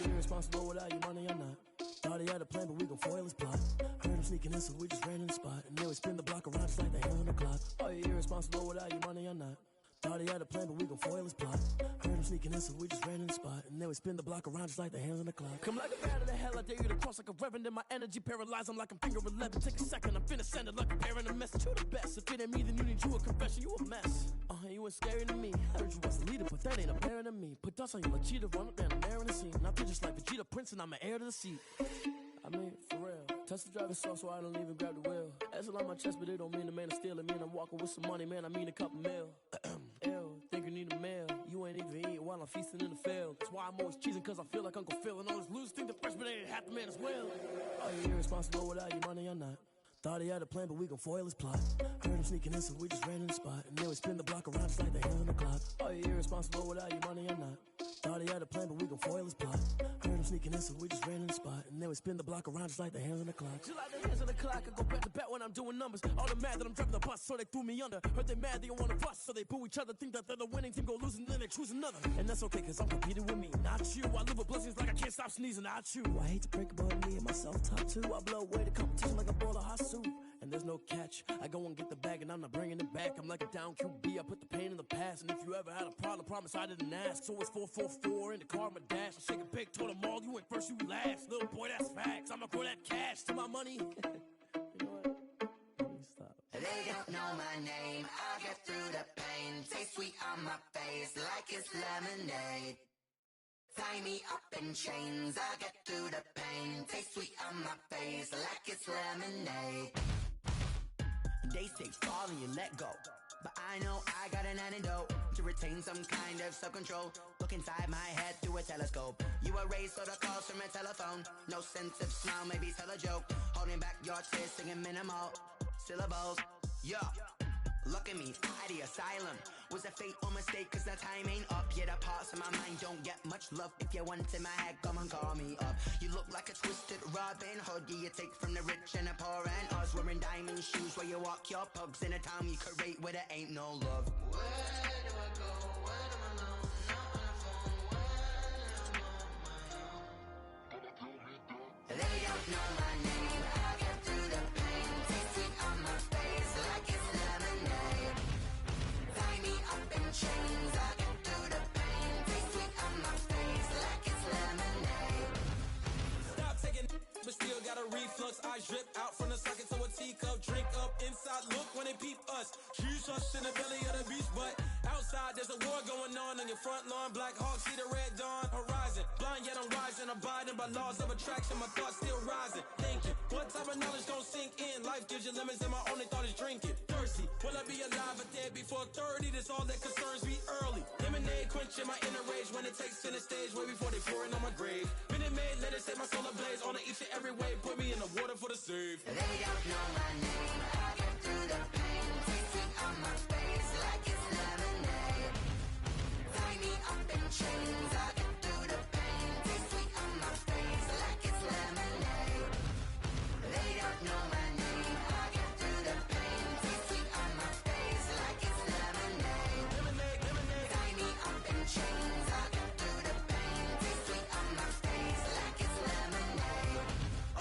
[SPEAKER 8] you irresponsible without your money or not? Thought he had a plan, but we gon' foil his plot. Heard him sneaking in, so we just ran in the spot. And then we spin the block around just like the hand on the clock. Are you irresponsible without your money or not? Thought he had a plan, but we gon' foil his plot. Heard him sneaking in, so we just ran in the spot. And then we spin the block around just like the hands on the clock. Come like a bat of the hell, I dare you to cross like a reverend. And my energy paralyzed, I'm like I'm finger 11. Take a second, I'm finna send it like a parent. A message to the best. If it ain't me, then you need you a confession. You a mess. You ain't scary to me. Heard you was the leader, but that ain't apparent to me. Put dust on your cheetah, run up down the air in the scene. And I feel just like Vegeta Prince, and I'm an heir to the seat. I mean, for real. Touch the driver's soft so I don't even grab the wheel. That's on my chest, but it don't mean the man is stealing. Man, I'm walking with some money, man, I mean a couple mil. Ew, think you need a meal. You ain't even eating while I'm feasting in the field. That's why I'm always cheesing, cause I feel like Uncle Phil. And all those losers think the freshman ain't half the man as well. Are you irresponsible without your money or not? Thought he had a plan, but we gon' foil his plot. Heard him sneaking in, so we just ran in the spot. And then we spin the block around just like the hands on the clock. Are you irresponsible without your money or not? Thought he had a plan, but we gon' foil his plot. Heard him sneaking in, so we just ran in the spot. And then we spin the block around just like the hands on the clock. Just like the hands on the clock, I go back to back when I'm doing numbers. All the mad that I'm driving the bus, so they threw me under. Heard they mad, they don't wanna bust, so they boo each other. Think that they're the winning team, go losing, then they choose another. And that's okay, cause I'm competing with me, not you. I live with blessings like I can't stop sneezing, not you. I hate to break it, but me and myself top two. I blow away the competition like a bowl of hot soup. And there's no catch. I go and get the bag and I'm not bringing it back. I'm like a down QB, I put the pain in the past. And if you ever had a problem, promise I didn't ask. So it's 444 in the car, my dash. I shake a big, told them all, you went first, you last. Little boy, that's facts. I'ma pour that cash to my money. You know what? Let me stop.
[SPEAKER 9] They don't know my name. I get through the pain. Taste sweet on my face like it's lemonade. Tie me up in chains. I get through the pain. Taste sweet on my face like it's lemonade.
[SPEAKER 10] They say fall and you let go, but I know I got an antidote to retain some kind of self-control. Look inside my head through a telescope. You erase all the calls from a telephone. No sense of smile, maybe tell a joke. Holding back your tears, singing minimal syllables. Yeah, look at me, out the asylum. Was a fate or mistake, cause the time ain't up. Yeah, the parts of my mind don't get much love. If you want in my head, come and call me up. You look like a twisted Robin Hood. Yeah, you take from the rich and the poor and us. Wearing diamond shoes where you walk your pugs in a town you create where there ain't no love.
[SPEAKER 9] Where do I go? Where am I alone? Not on the phone. When I'm on my own. They don't know my name. I get through the pain. Taste sweet on my face like it's lemonade. Tie me up in chains. I get through the pain. Taste sweet on my face like it's lemonade.
[SPEAKER 11] Stop taking, but still got a reflux. I drip out from the socket to a teacup. Drink up inside, look when they peep us. Choose us in the belly of the beast, but outside there's a war going on your front lawn. Black Hawk, see the red dawn horizon. Blind yet I'm rising, abiding by laws of attraction. My thoughts still rising, thinking what type of knowledge gon' sink in? Life gives you lemons and my only thought is drinking. Thirsty, will I be alive or dead before 30? That's all that concerns me early. Lemonade quenching my inner rage when it takes center stage way before they pouring on my grave. Minute Maid, let it set my soul ablaze on each and every way. Put me in the water for the save.
[SPEAKER 9] They don't know my name. I get through the pain. Taste sweet on my face like it's lemonade. Tie me up in chains. I get through the pain. Taste sweet on my face like it's lemonade. They don't know my name. I get through the pain. Taste sweet on my face like it's lemonade.
[SPEAKER 11] Lemonade, lemonade.
[SPEAKER 9] Tie me up in chains. I get through the pain. Taste sweet on my face like it's lemonade. Oh.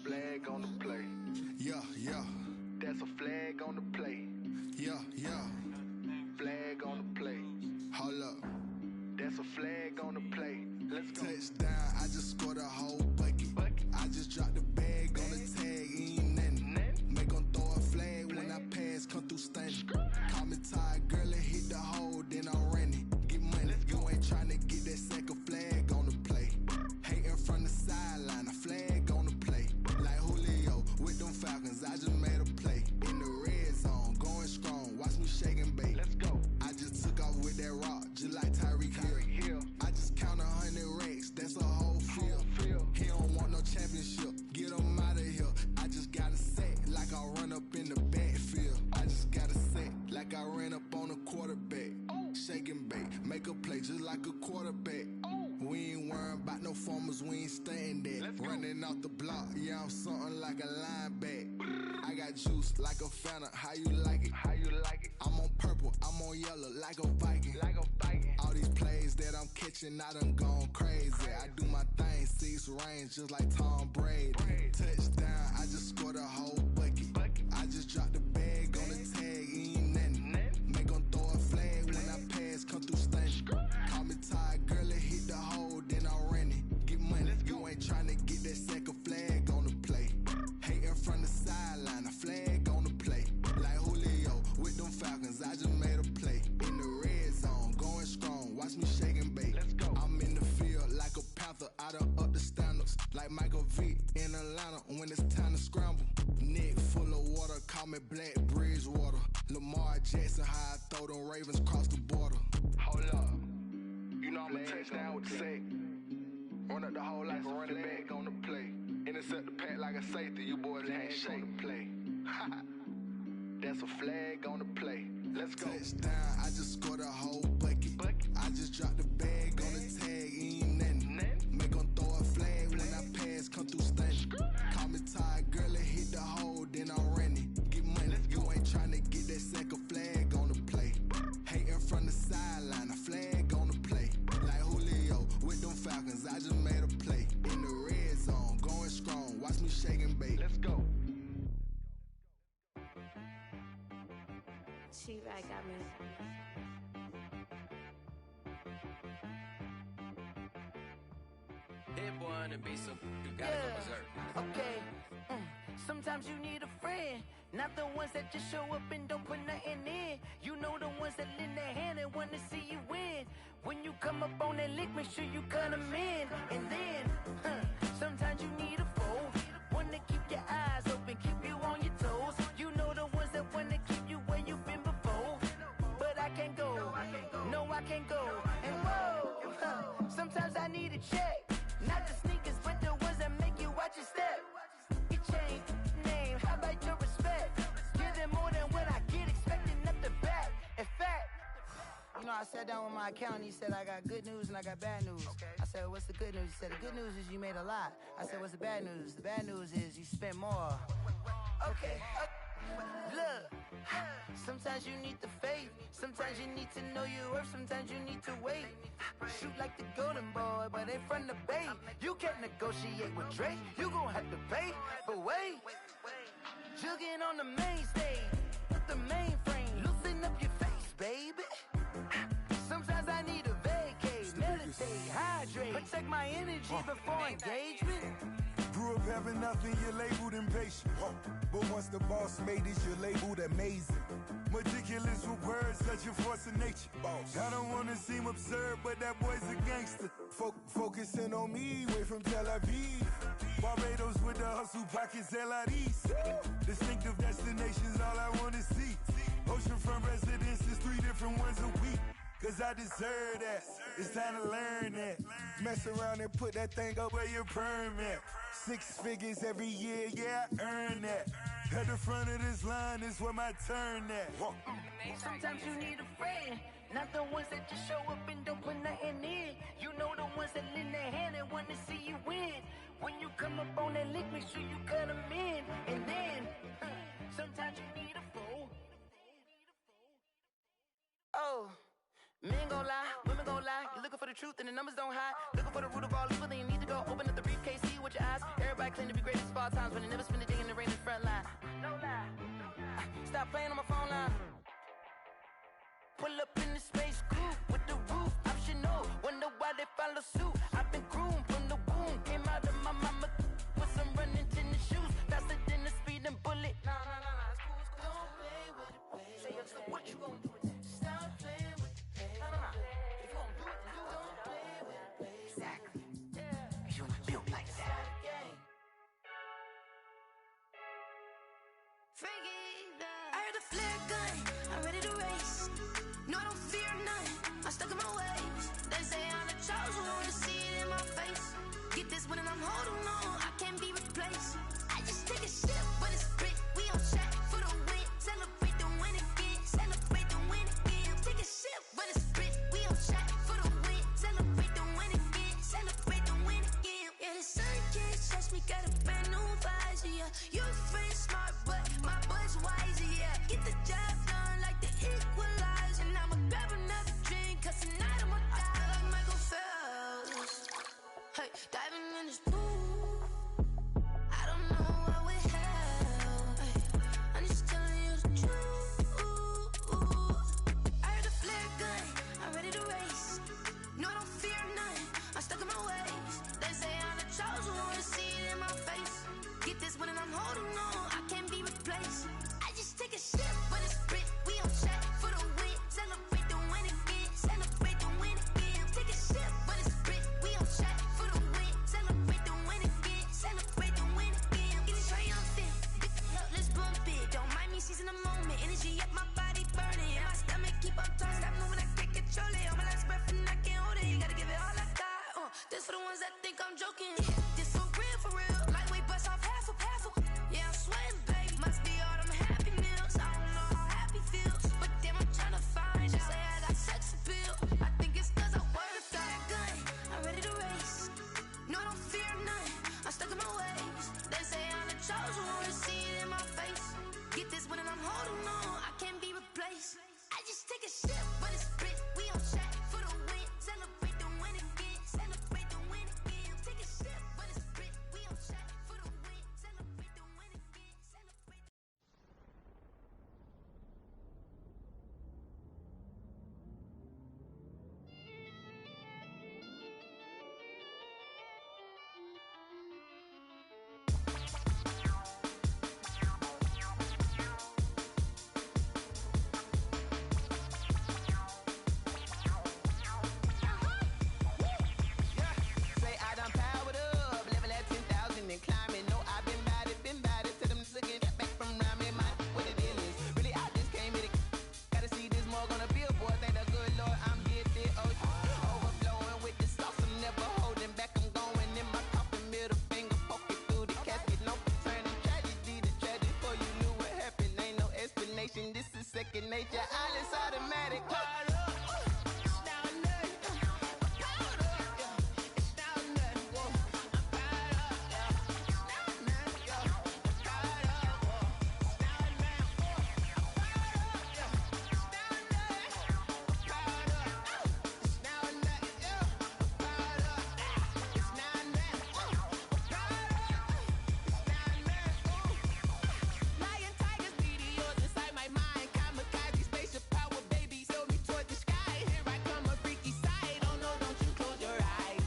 [SPEAKER 12] Flag on the play. Yeah, yeah. That's a flag on the play. Yeah, yeah. Flag on the play. Hold up. That's a flag on the play. Let's go. Touchdown, I just scored a whole bucket. I just dropped the bag on the tag, ain't nothing. Make 'em throw a flag when I pass, come through stunning. Call me tired, girl, and hit the hole, then I'm running. Get money, you ain't tryna get that second flag on the play. Hating from the sideline, a flag on the play. Like Julio with them Falcons, I just made a play. In the red zone, going strong, watch me shake and bake. Let's go. I just took off with that rock, just like Tyreek Hill. make a play just like a quarterback. We ain't worrying about no formers, we ain't staying there. Running off the block, yeah, I'm something like a linebacker. I got juice like a Fanta, how you like it? How you like it? I'm on purple, I'm on yellow, like a Viking. Like a Viking. All these plays that I'm catching, I done gone crazy. I do my thing, 6 range, just like Tom Brady. Touchdown, I just scored a whole bucket. I just dropped the bag on the tag, ain't nothing. Make 'em throw a flag when I pass, come through stunning. Call me tired, girl, it hit the hole, then I ran it. Get money, you ain't tryna get that second flag on the play. Hating from the sideline, a flag on the play. Like Julio with them Falcons, I just made a play. In the red zone, going strong, watch me shake and bake. I'm in the field like a panther, I done up the standards. Like Michael Vick in Atlanta when it's time to scramble. Neck full of water, call me Black Bridgewater. Lamar Jackson, how I throw them Ravens across the border. Hold up, you know I'm a touchdown with the sack. Run up the hole like a running back on the play. Intercept the pack like a safety, you boys ain't shake the play. That's a flag on the play. Let's go. Touchdown, I just scored a whole bucket. I just dropped the bag on the tag, ain't nothing. Make 'em throw a flag when I pass, come through stunning. Call me tired, girl, it hit the hole, then I ran it. Get money, you ain't tryna get that second flag on the play. Hating from the sideline, a flag on the play. Like Julio with them Falcons, I just made a play. In the red zone, going strong, watch me shake and bake. Let's go.
[SPEAKER 13] T-Rag got me.
[SPEAKER 14] Hit one and be so you gotta go berserk.
[SPEAKER 6] Okay. Sometimes you need a friend, not the ones that just show up and don't put nothing in. You know the ones that lend their hand and want to see you win. When you come up on that lick, make sure you cut them in. And then, sometimes you need a foe, one to keep your eyes open, keep you on your toes. You know the ones that want to keep you where you've been before. But I can't go, no I can't go. And whoa, sometimes I need a check. Not the sneakers, but the ones that make you watch your step. You change name, how about your respect? Give them more than what I get, expecting nothing back. In fact, you know, I sat down with my accountant, he said I got good news and I got bad news. I said, what's the good news? He said, the good news is you made a lot. I said, what's the bad news? The bad news is you spent more. Okay, look, sometimes you need the faith, sometimes you need to know your worth, sometimes you need to wait. Shoot like the golden boy, but they from the bay. You can't negotiate with Drake, you gon' have to pay. But wait, jugging on the main stage, with the mainframe, loosen up your face, baby. Sometimes I need a vacate, meditate, hydrate, protect my energy before engagement.
[SPEAKER 15] Grew up having nothing, you're labeled impatient. But once the boss made it, you're labeled amazing. Meticulous with words, such a force of nature. I don't wanna seem absurd, but that boy's a gangster. Focusing on me, way from Tel Aviv. Barbados with the hustle pockets, LIDs. Distinctive destinations, all I wanna see. Oceanfront residences, 3 different ones a week. Cause I deserve that, it's time to learn that. Mess around and put that thing up where your permit. 6 figures every year, yeah, I earn that. At the front of this line is where my turn at.
[SPEAKER 6] Sometimes you need a friend, not the ones that just show up and don't put nothing in. You know the ones that lend their hand and want to see you win. When you come up on that lick, make sure you cut them in. And then, sometimes you need a fool. Oh. Men gon' lie, women gon' lie. You're looking for the truth and the numbers don't hide. Looking for the root of all evil, then you need to go open up the briefcase, see with your eyes. Everybody claim to be greatest of all times, but they never spend a day in the rain in the front line. No lie. Stop playing on my phone line. Pull up in the space coupe with the roof optional. Wonder why they follow suit. I've been groomed from the womb. Came out of my mama with some running tennis shoes. Faster than the speeding bullet. Nah, it's cool, it's cool. Don't play with it, baby. Say, so what you gon' do with that? Stop playing with it. If you gon' do it, then don't play with it, baby. Exactly. You built like that.
[SPEAKER 9] I heard the flare gun, I'm ready to race. No, I don't fear nothing, I'm stuck in my ways. They say I'm the chosen one, see it in my face. Get this one and I'm holding on, I can't be replaced. I just take a sip, but it's spit. We on track for the win. Celebrate the win again, celebrate the win again. Take a sip, but it's spit. We on track This for the ones that think I'm joking. This so real for real. Lightweight bust off half a. Yeah, I'm sweating, babe. Must be all them happy meals. I don't know how happy feels, but damn, I'm tryna find you. Say I got sex appeal. I think it's 'cause I work. Got a gun. I'm ready to race. No, I don't fear none. I'm stuck in my ways. They say I'm the chosen one. See it in my face. Get this one and I'm holding on. I can't be replaced. I just take a sip, but it's split. We on chat for the win. Celebrate the win again. Celebrate the win again. Take a sip, but it's split. We on chat for the win. Celebrate the win again. Celebrate.
[SPEAKER 7] Say I done powered up, level at 10,000 and climbing. No, I've been bad it to them looking back from around me. My what the deal is, really I just came here to gotta see this more gonna be a boy. Thank the good Lord I'm getting overflowing with the sauce. I'm never holding back. I'm going in my coffin, middle finger poking through the casket. No turning tragedy to tragedy. Before you knew what happened, ain't no explanation. This is second nature. All is automatic. Powered up. It's now or nothing. Powered up. It's now or nothing. Whoa. I'm powered up. It's now or nothing. Yo. I'm powered up. It's now or nothing. I'm powered up. It's now or nothing. I'm powered up. It's now or nothing. Yo. I'm powered up. It's now or nothing. I'm powered up. It's now or nothing. Lion, tigers, meteors inside my mind. Kamikaze, spaceship power, baby, sail me toward the sky. Here I come, a freaky side. Oh no, don't you close your eyes.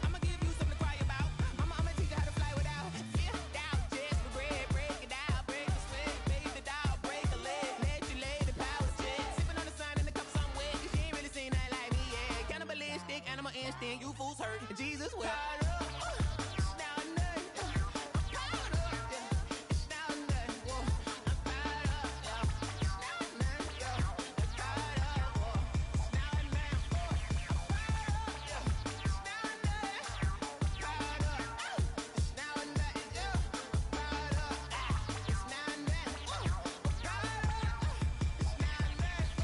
[SPEAKER 7] I'ma give you something to cry about. I'ma teach you how to fly without fear, doubt, just regret. Break it out, break the sweat, bathe the doubt, break a leg, let you lay the power check. Sipping on the sun in the cup somewhere, 'cause you ain't really seen nothing like me yet. Cannibalistic, animal instinct, you fools hurt. Jesus will. It's now or nothing. I'm powered up. It's now or nothing. Whoa. I'm powered up. It's now or nothing. Yo. I'm powered up. Whoa. It's now or nothing. I'm powered up. It's now or nothing. I'm powered up. It's now or nothing. Yo. I'm powered up. It's now or nothing. I'm powered up. It's now or nothing.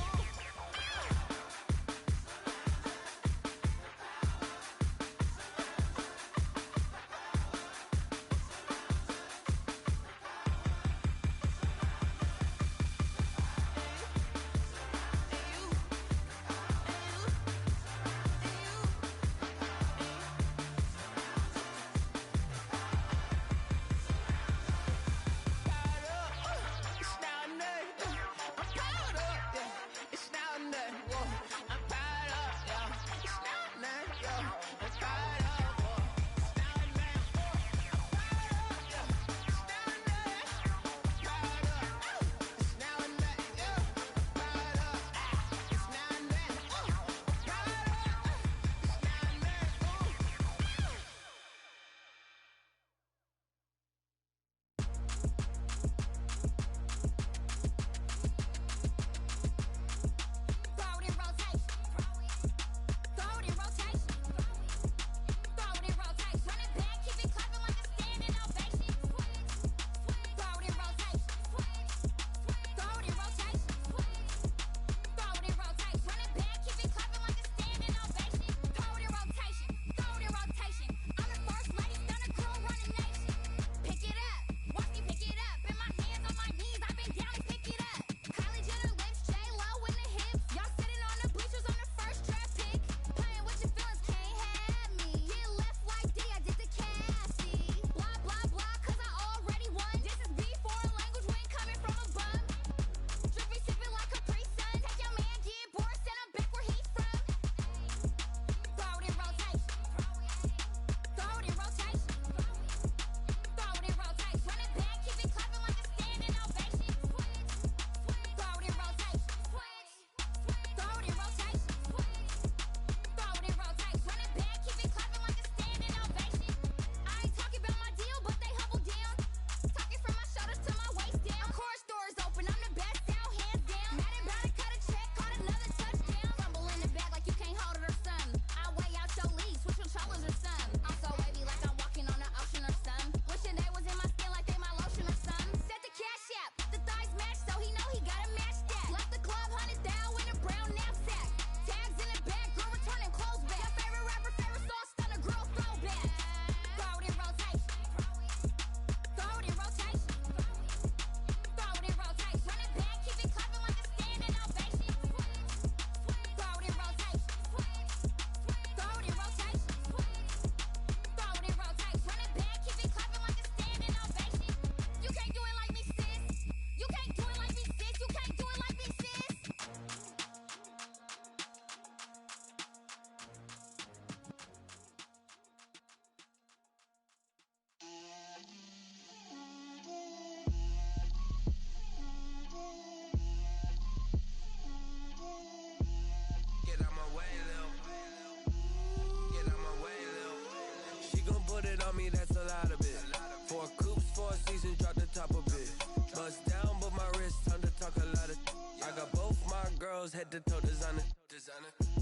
[SPEAKER 13] gon' put it on me, that's a lot of it. 4 coops, 4 seasons, drop the top a bit. Bust down, but my wrist, time to talk a lot of. I got both my girls, head to toe designer.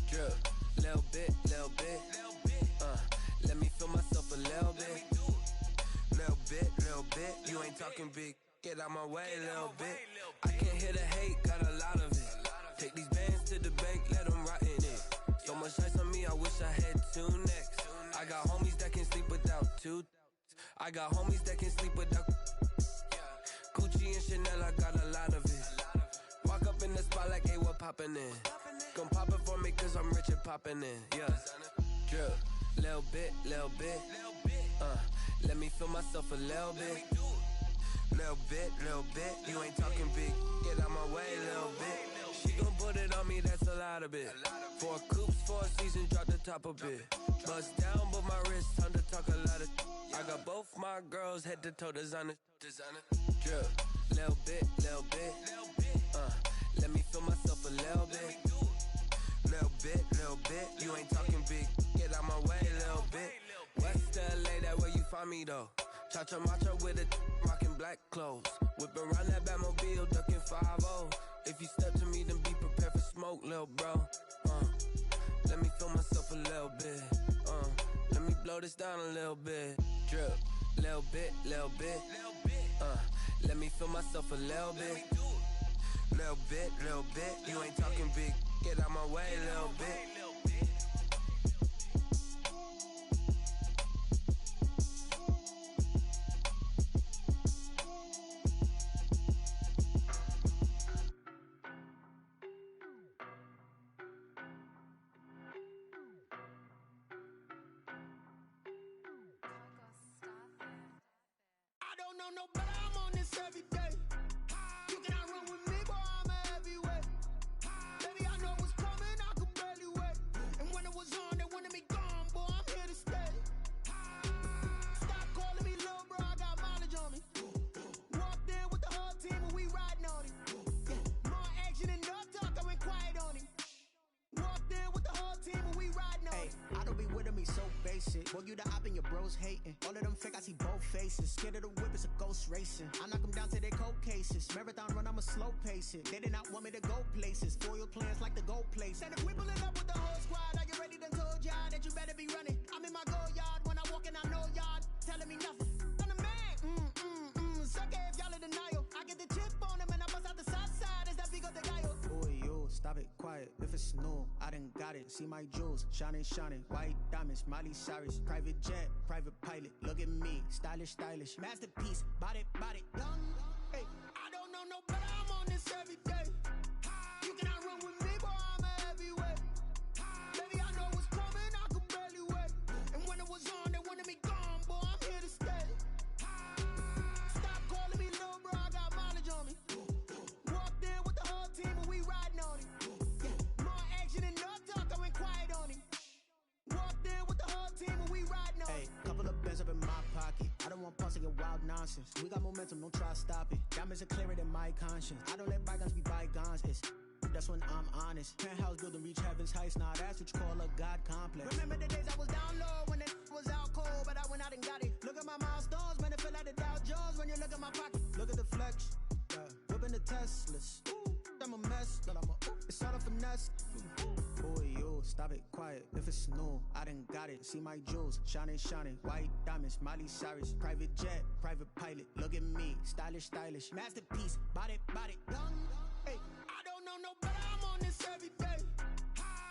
[SPEAKER 13] Drip, little bit. Let me feel myself a little bit. Little bit. You ain't talking big. Get out my way, little bit. I can't hear the hate, got a lot of it. Take these bands to the bank, let them rot in it. So much ice on me, I wish I had 2 necks. I got homies that can sleep without 2. I got homies that can sleep without Gucci and Chanel, I got a lot of it. Walk up in the spot like, hey, what poppin' in? Gon' pop it for me cause I'm rich and poppin' in, yeah. Drip, little bit. Let me feel myself a little bit. Little bit. You ain't talking big. Get out my way, little bit. She gon' put it on me, that's a lot of it. 4 coops, 4 seasons, drop the top a bit. Bust down, but my wrist, time to talk a lot of. I got both my girls, head to toe designer. Drip, little bit. Let me feel myself a little bit. Little bit. You ain't talking big. Get out my way, little bit. West LA, that where you find me though. Cha-cha macha with a rockin' black clothes. Whip around that Batmobile, ducking 5-0. If you step to me, then be prepared for smoke, lil' bro. Let me feel myself a little bit. Let me blow this down a little bit. Drip, little bit. Let me feel myself a little bit. Little bit. You ain't talking big. Get out my way, little bit.
[SPEAKER 16] I don't know no better, I'm on this every day. You cannot run with me, boy, I'm a heavyweight. Baby, I know what's coming, I could barely wait. And when it was on, they wanted me gone, boy, I'm here to stay. Stop calling me little bro, I got mileage on me. Walked in with the whole team and we riding on it. More action and no talk, I went quiet on him. Walked in with the whole team and we riding on it.
[SPEAKER 10] I don't be with me so basic. Boy, you the op and your bros hating. All of them fake, I see both faces. Scared of the whip, it's a ghost racing. I knock them down to their cold cases. Marathon run, I'ma slow pace it. They did not want me to go places. Foil plans like the gold place.
[SPEAKER 16] And if we pulling up with the whole squad, are you ready? Done told y'all that you better be running. I'm in my go yard. When I walk in, I know y'all telling me nothing. I'm the man. Suck it if y'all in denial. I get the chip on him and I bust out the south side. Is that big of the guy?
[SPEAKER 10] Boy, yo, stop it, quiet. If it's new, I done got it. See my jewels, shining. White diamonds, Miley Cyrus. Private jet, private pilot. Look at me, stylish. Masterpiece, body, young.
[SPEAKER 16] Hey, I don't know no better, I'm on this every day. You cannot run with me, boy, I'm a heavyweight. Baby, I know what's coming, I could barely wait. And when it was on, they wanted me gone, boy, I'm here to stay. Stop calling me little bro, I got mileage on me. Walked in with the whole team and we riding on it. More action and no talk, I went quiet on him. Walked in with the whole team and we riding on it.
[SPEAKER 10] Couple of bands up in my pocket. I don't want pulse and get wild nonsense. We got momentum, don't try to stop it. Diamonds are clearer than my conscience. I don't let bygones be bygones. That's when I'm honest. Penthouse building, reach heaven's heights. Nah, that's what you call a God complex.
[SPEAKER 16] Remember the days I was down low when it was out cold, but I went out and got it. Look at my milestones, man, it feel like the Dow Jones when you look at my pocket.
[SPEAKER 10] Look at the flex, whipping the Teslas. I'm a mess, but it's all a finesse. Boy, yo, stop it, quiet. If it's new, I done got it. See my jewels, shining. White diamonds, Miley Cyrus. Private jet, private pilot. Look at me, stylish. Masterpiece, body, young.
[SPEAKER 16] Hey, I don't know no better, I'm on this every day.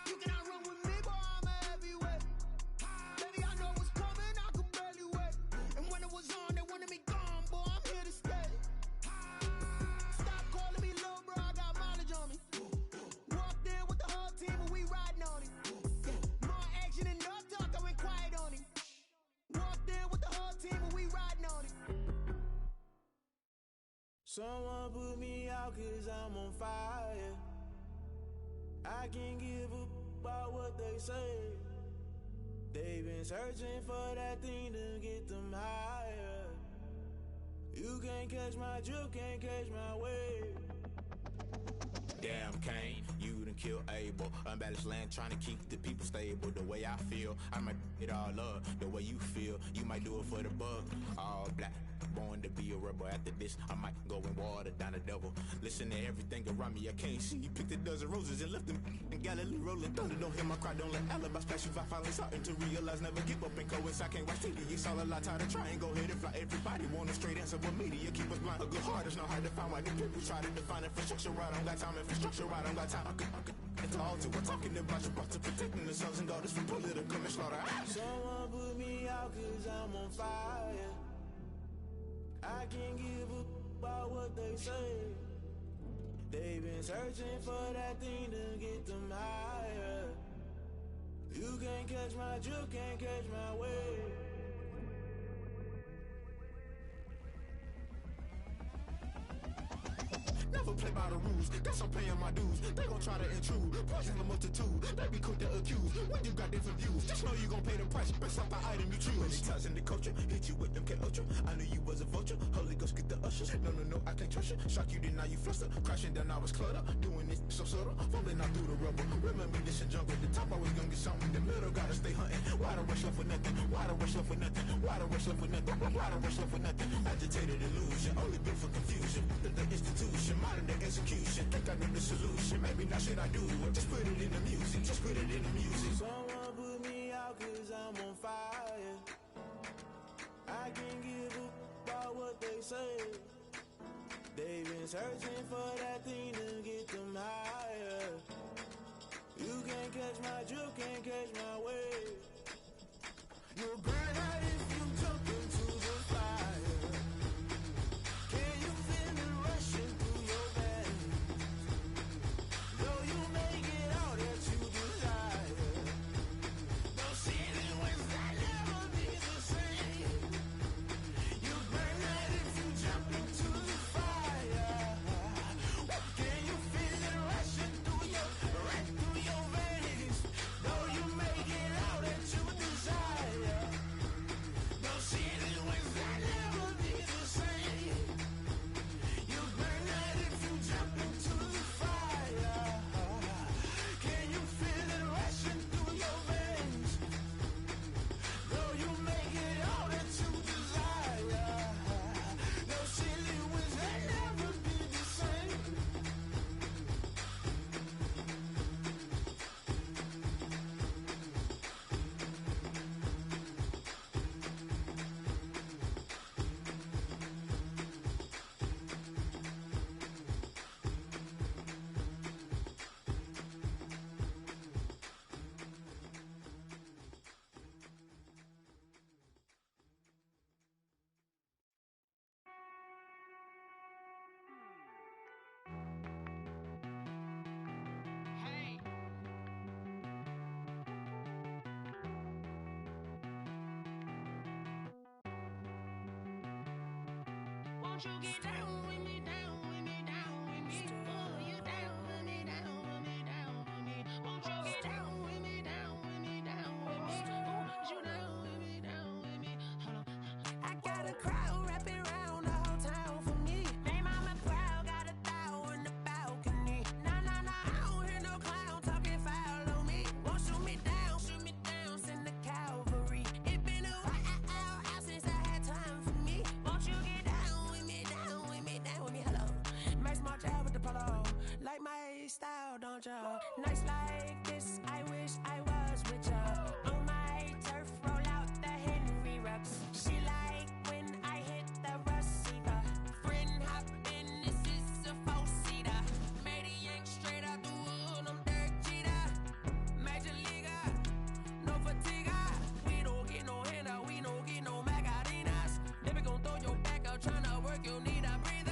[SPEAKER 16] You cannot run with me, boy, I'm a heavyweight. Baby, I know what's coming, I could barely wait. And when it was on, they wanted me gone, boy, I'm here to stay. Stop calling me little bro, I got mileage on me. Walked in with the whole team and we riding on it. More action and no talk, I went quiet on him. Walked in with the whole team and we riding on it.
[SPEAKER 17] Someone put me out cause I'm on fire. I can't give a about what they say. They've been searching for that thing to get them higher. You can't catch my drift, can't catch my wave.
[SPEAKER 18] Damn, Kane,
[SPEAKER 3] You done kill Abel. Unbalanced land trying to keep the people stable. The way I feel, I might it all up. The way you feel, you might do it for the buck. All black, born to be a rebel. After this, I might go and water down the devil. Listen to everything around me, I can't see. Picked a dozen roses and left them in Galilee rolling thunder. Don't hear my cry, don't let alibis pass you. I finally starting to realize, never give up and coincide. Can't watch TV, it's all a lot. Tired of trying, go ahead and fly. Everybody want a straight answer, but media keep us blind. A good heart is not hard to find. Why the people try to define infrastructure right? I don't got time, infrastructure right, I don't got time. I could it's all to we're talking about you, about to protecting the sons and daughters from political and slaughter.
[SPEAKER 17] Someone put me out cause I'm on fire. I can't give a about what they say. They've been searching for that thing to get them higher. You can't catch my drift, can't catch my wave.
[SPEAKER 3] Never play by the rules, guess I'm paying my dues. They gon' try to intrude, poison the multitude. They be quick to accuse, when you got different views. Just know you gon' pay the price, based off the item you choose. Many times in the culture, hit you with them K-Ultra. I knew you was a vulture, Holy Ghost get the ushers. No, I can't trust you. Shock you, then now you fluster. Crashing down, I was cluttered. Doing this so subtle, falling out through the rubble. Remember this in jungle, the top I was gonna get something. The middle gotta stay hunting. Why the rush left for nothing? Why the rush left for nothing? Why the rush left for nothing? Why the rush left for nothing? Agitated illusion, only built for confusion. The institution, modern day execution. Think I know the solution. Maybe not shit I do. Just put it in the music. Just put it in the music.
[SPEAKER 17] Someone put me out cause I'm on fire. I can't give a about what they say. They've been searching for that thing to get them higher. You can't catch my drift, can't catch my wave. You'll burn out if you jump into the fire. Can you feel it rushing through your veins? Though you may get all that you desire, no ceiling wins that never be the same. You burn out if you jump into the fire. Can you feel it rushing through your veins? Though you may get all that you desire, no ceiling wins that never be the same. You burn out if you jump into the fire. Can you feel it rushing through your veins? Though you may get all that you desire, no ceiling wins that never be the same.
[SPEAKER 9] Won't you get down with me, down with me, down with me? Oh, you down with me, down with me, down with me. Won't you get down with me, down with me, down with me? Oh, you down with me, down with me? Hold on. I got a crowd wrapping around the whole town for me. They mama proud, got a thou in the balcony. Nah, I don't hear no clown talking foul on me. Won't shoot me down, send the cavalry. It been a while since I had time for me. Won't you get down with me, down with me, down with me? Hello. Max March out with the polo. Like my style, don't ya? Nights like this, I wish I was with ya. On my turf, roll out the Henry Rux. She like when I hit the receiver. Friend hop in, this is a four-seater. Made a yank straight out the wood, I'm Derek Jeter. Major leaguer, no fatigue. We don't get no handout, we don't get no Macarinas. Never gon' throw your back out, tryna work, you need a breather.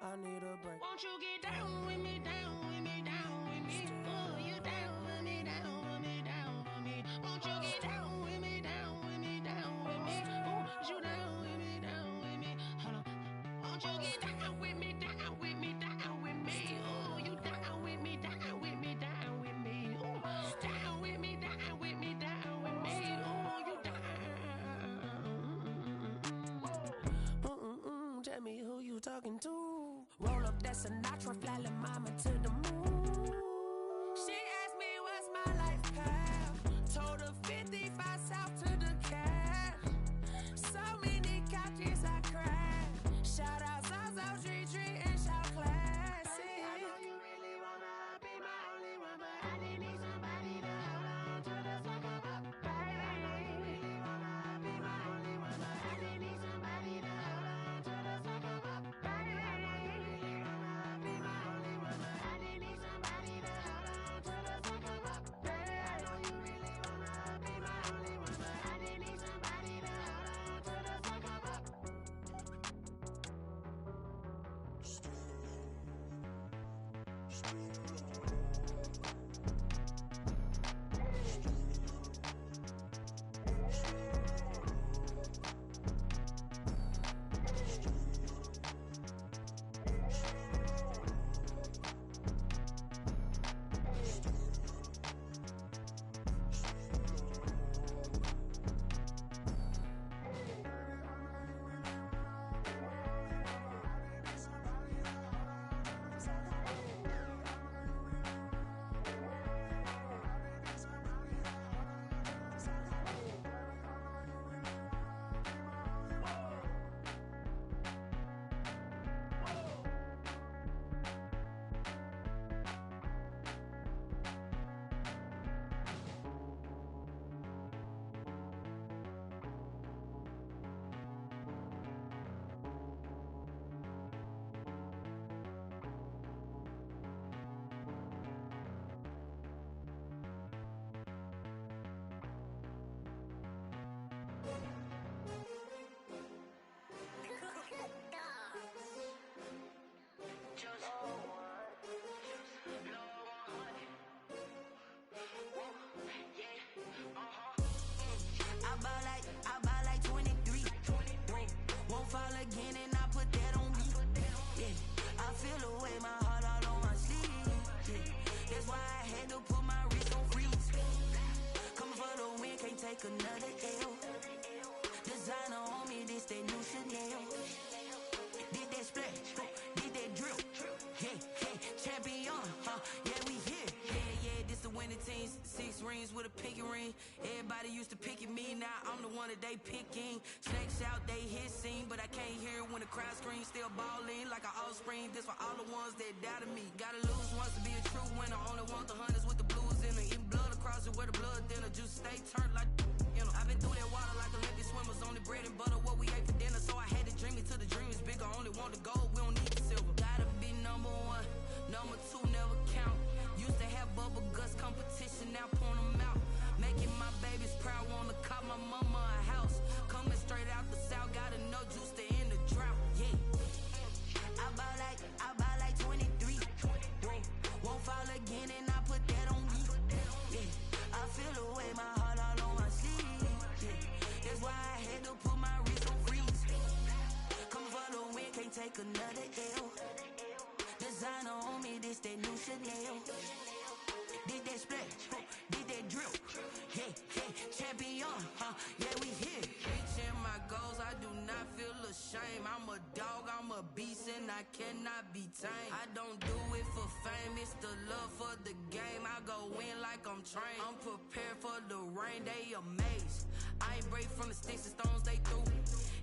[SPEAKER 17] I need a break.
[SPEAKER 9] Won't you get down with me, down with me, down with me? Oh, you down with me, down with me, down with me? Won't you get down with me, down with me, down with me? Oh, you down with me, down with me? Hold on. Won't you get down with me, down with me, down with me? Oh, you down with me, down with me, down with me? Oh, down with me, down with me, down with me? Oh, you down.
[SPEAKER 17] Tell me who you talking to. Roll up that
[SPEAKER 8] that Sinatra, flying mama to the moon. She asked me what's my life path. Told her 55 south to the cat. So many couches I cried. Shout out Zazo, Tree, and shout classic. I know you really wanna be my only one, but I didn't need somebody to hold on to the sucker up, baby. I know you really wanna be my only one, but I didn't need somebody to hold on to the sucker up, baby. I know you really wanna be my only one, but I didn't need somebody to hold on to the sucker up, baby. I know you really wanna be my only one, but I didn't need somebody to hold on to the sucker up. I buy like 23. Won't fall again and I put that on me. Yeah, I feel the way, my heart all on my sleeve. Yeah, that's why I had to put my wrist on freeze. Coming for the win, can't take another L. Designer on me, this that new Chanel. Did that splash, did that drill. Yeah, yeah, champion, yeah, we here. Yeah, this the winning team. 6 rings with a pinky ring. Everybody used to pick at me, now I'm the one that they picking. Snakes out, they hit scene, but I can't hear it when the crowd screams. Still balling like an offspring. This for all the ones that doubted me. Gotta lose once to be a true winner. Only want the hunters with the blues in it. Eating blood across it where the blood thinner. Juice stay turned like, you know. I've been through that water like Olympic swimmers. Only bread and butter, what we ate for dinner. So I had to dream it till the dream is bigger. Only want the gold, we don't need the silver. Gotta be number 1, number 2 never count. Used to have bubble guts competition, now point them out. Making my babies proud, wanna cop my mama a house. Coming straight out the south, gotta know juice to end the drought. Yeah, I buy like 23. Won't fall again and I put that on me. Yeah, I feel the way, my heart all on my sleeve. Yeah, that's why I had to put my wrist on freeze. Come for the win, can't take another L. Designer on me, this that new Chanel. Did that splash, did that drill. Yeah, yeah, champion, yeah, we here. Reaching my goals, I do not feel ashamed. I'm a dog, I'm a beast, and I cannot be tamed. I don't do it for fame, it's the love for the game. I go in like I'm trained. I'm prepared for the rain, they amazed. I ain't break from the sticks and stones they threw.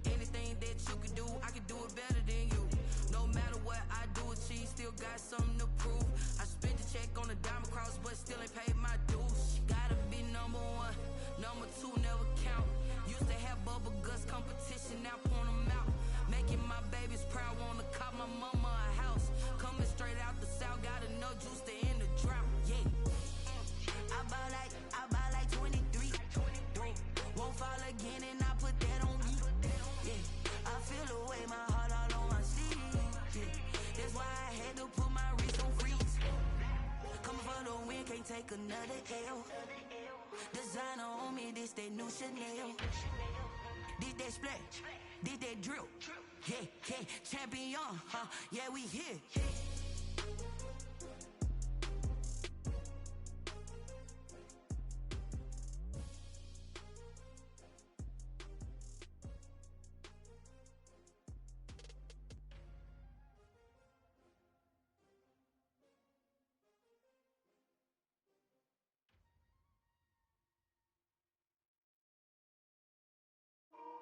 [SPEAKER 8] Anything that you can do, I can do it better than you. No matter what I do, achieve, still got something to prove. I spent the check on a diamond cross, but still ain't paid my dues. Gotta be number 1, number 2 never count. Used to have bubble guts competition, now point them out. Making my babies proud, wanna cop my mama a house. Coming straight out the south, gotta know juice to end the drought. Yeah, I buy like 23. Won't fall again and I put that on me. Yeah, I feel the way, my heart all on my sleeve. Yeah, that's why I had to put my wrist on freeze. Coming for the win, can't take another L. Designer on me, this that new Chanel. Did that splash, did that drill. Yeah, yeah, champion, yeah, we here.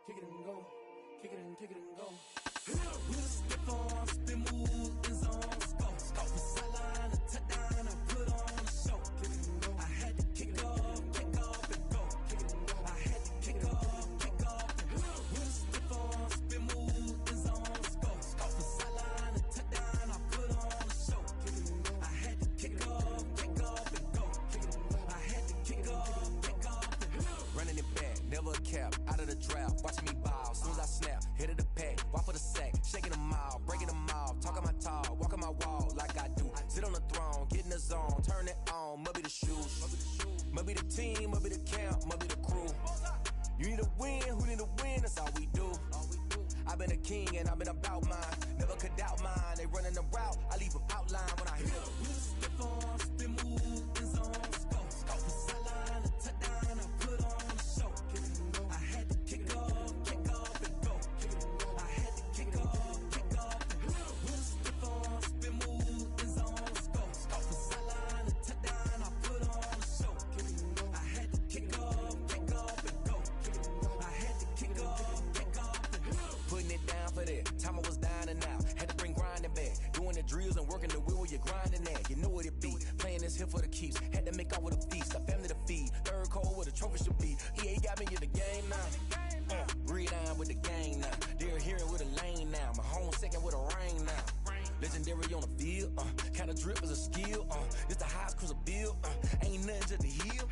[SPEAKER 8] kick it and go, kick it and go.
[SPEAKER 17] With a stiff arm, spin move, in zone, scope. From sideline to touchdown, I put on a show. I had to kick off and go. I had to kick off and go. With a stiff arm, spin move, in zone, scope. From sideline to touchdown, I put on a show. I had to kick off and go. I had to kick off and go.
[SPEAKER 18] Running it back, never a cap, out of the draft, watching me ball. Soon as I snap, hit of the pack, walk for the sack, shaking them all, breaking them all, talking my talk, walking my wall like I do. Sit on the throne, get in the zone, turn it on, must be the shoes, must be the team, must be the camp, must be the crew. You need a win, who need a win, that's all we do. I've been a king and I've been about mine, never could doubt mine. They running the route, I leave them outline when I hit them.
[SPEAKER 17] With a stiff arm, spin move, in zone, scope. From sideline to touchdown, I put on a show. I had to kick off and go. I had to kick off and go. With a stiff arm, spin move, in zone, scope. From sideline to touchdown, I put on a show. I had to kick off and go. I had to kick off and go.
[SPEAKER 18] Putting it down for that, time I was dying and out. Had to bring grinding back, doing the drills and working the wheel where you're grinding at. You know what it be, playing this here for the keeps. Had to make off with a feast, a family to feed. Third cold where the trophy should be. EA got me in the game now. Read on with the game now. They're hearing with a lane now. My home second with a rain now. Legendary on the field, kind of drip is a skill. It's the highest cruiser bill, ain't nothing to the heel.